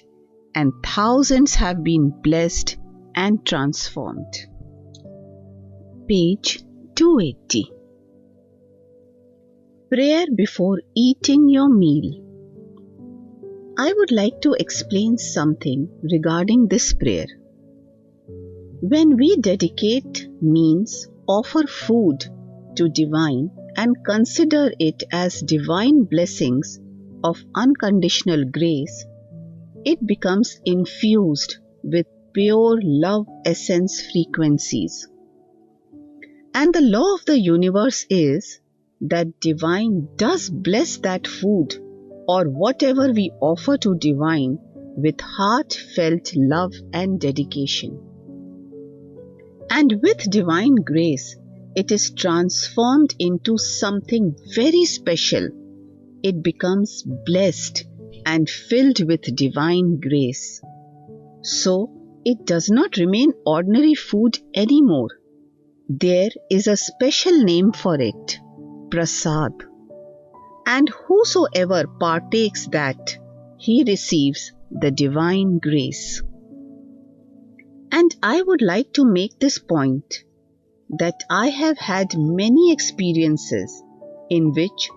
and thousands have been blessed and transformed. Page 280. Prayer before eating your meal. I would like to explain something regarding this prayer. When we dedicate means offer food to divine and consider it as divine blessings of unconditional grace, it becomes infused with pure love essence frequencies. And the law of the universe is that divine does bless that food or whatever we offer to divine with heartfelt love and dedication. And with divine grace, it is transformed into something very special. It becomes blessed and filled with divine grace. So, it does not remain ordinary food anymore. There is a special name for it, prasad. And whosoever partakes that, he receives the divine grace. And I would like to make this point that I have had many experiences in which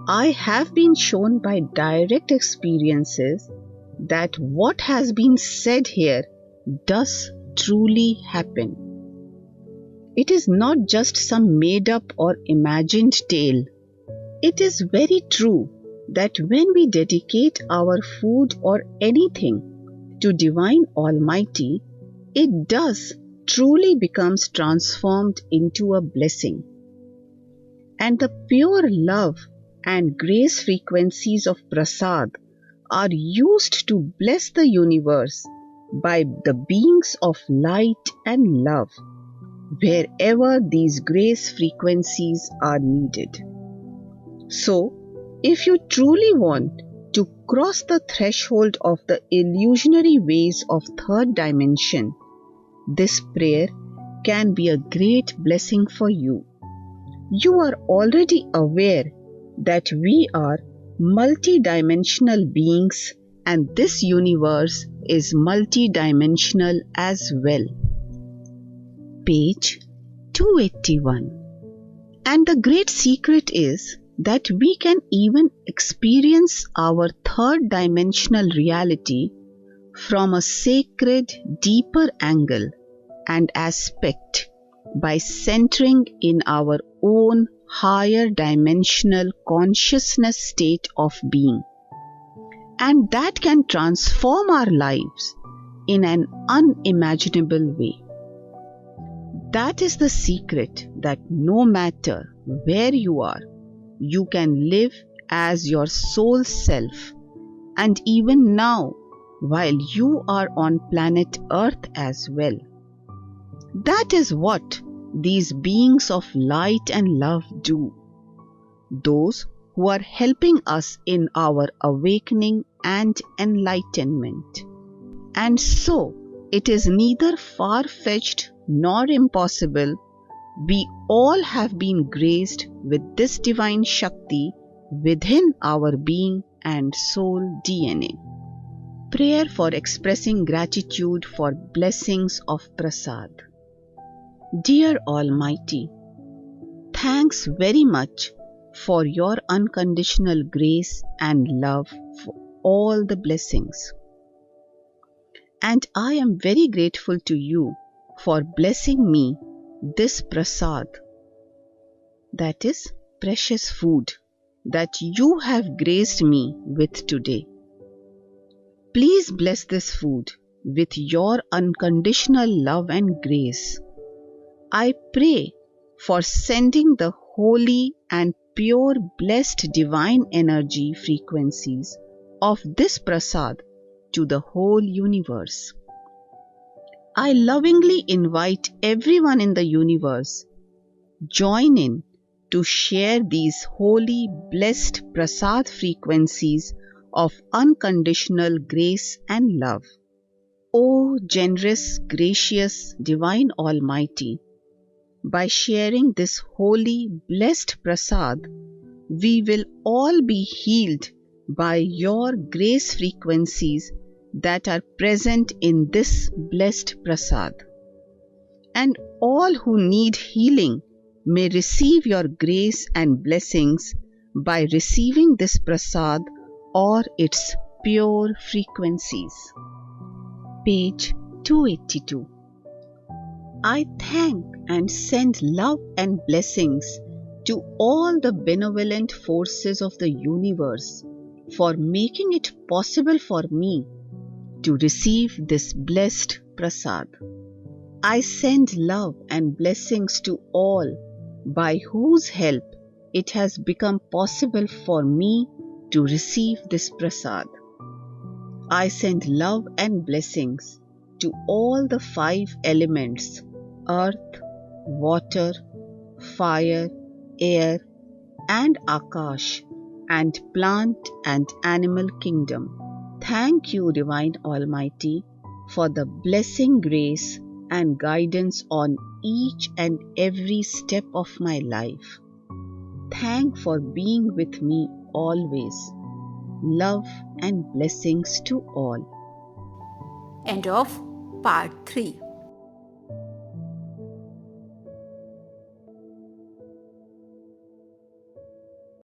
I have been shown by direct experiences that what has been said here does truly happen. It is not just some made up or imagined tale. It is very true that when we dedicate our food or anything to Divine Almighty, it does truly becomes transformed into a blessing. And the pure love and grace frequencies of prasad are used to bless the universe by the beings of light and love, wherever these grace frequencies are needed. So, if you truly want to cross the threshold of the illusionary ways of third dimension, this prayer can be a great blessing for you. You are already aware that we are multidimensional beings and this universe is multidimensional as well. Page 281. And the great secret is that we can even experience our third dimensional reality from a sacred, deeper angle and aspect by centering in our own higher dimensional consciousness state of being. And that can transform our lives in an unimaginable way. That is the secret, that no matter where you are, you can live as your soul self, and even now, while you are on planet Earth as well. That is what these beings of light and love do. Those who are helping us in our awakening and enlightenment. And so, it is neither far-fetched nor impossible. We all have been graced with this divine Shakti within our being and soul DNA. Prayer for expressing gratitude for blessings of Prasad. Dear Almighty, thanks very much for your unconditional grace and love for all the blessings. And I am very grateful to you for blessing me this Prasad, that is precious food, that you have graced me with today. Please bless this food with your unconditional love and grace. I pray for sending the holy and pure blessed divine energy frequencies of this Prasad to the whole universe. I lovingly invite everyone in the universe join in to share these holy blessed Prasad frequencies of unconditional grace and love. O generous, gracious, divine Almighty, by sharing this holy blessed Prasad, we will all be healed by your grace frequencies that are present in this blessed Prasad. And all who need healing may receive your grace and blessings by receiving this Prasad or its pure frequencies. Page 282. I thank and send love and blessings to all the benevolent forces of the universe for making it possible for me to receive this blessed Prasad. I send love and blessings to all by whose help it has become possible for me to receive this Prasad. I send love and blessings to all the 5 elements: earth, water, fire, air, and Akash, and plant and animal kingdom. Thank you, Divine Almighty, for the blessing, grace, and guidance on each and every step of my life. Thank for being with me always. Love and blessings to all. End of part 3.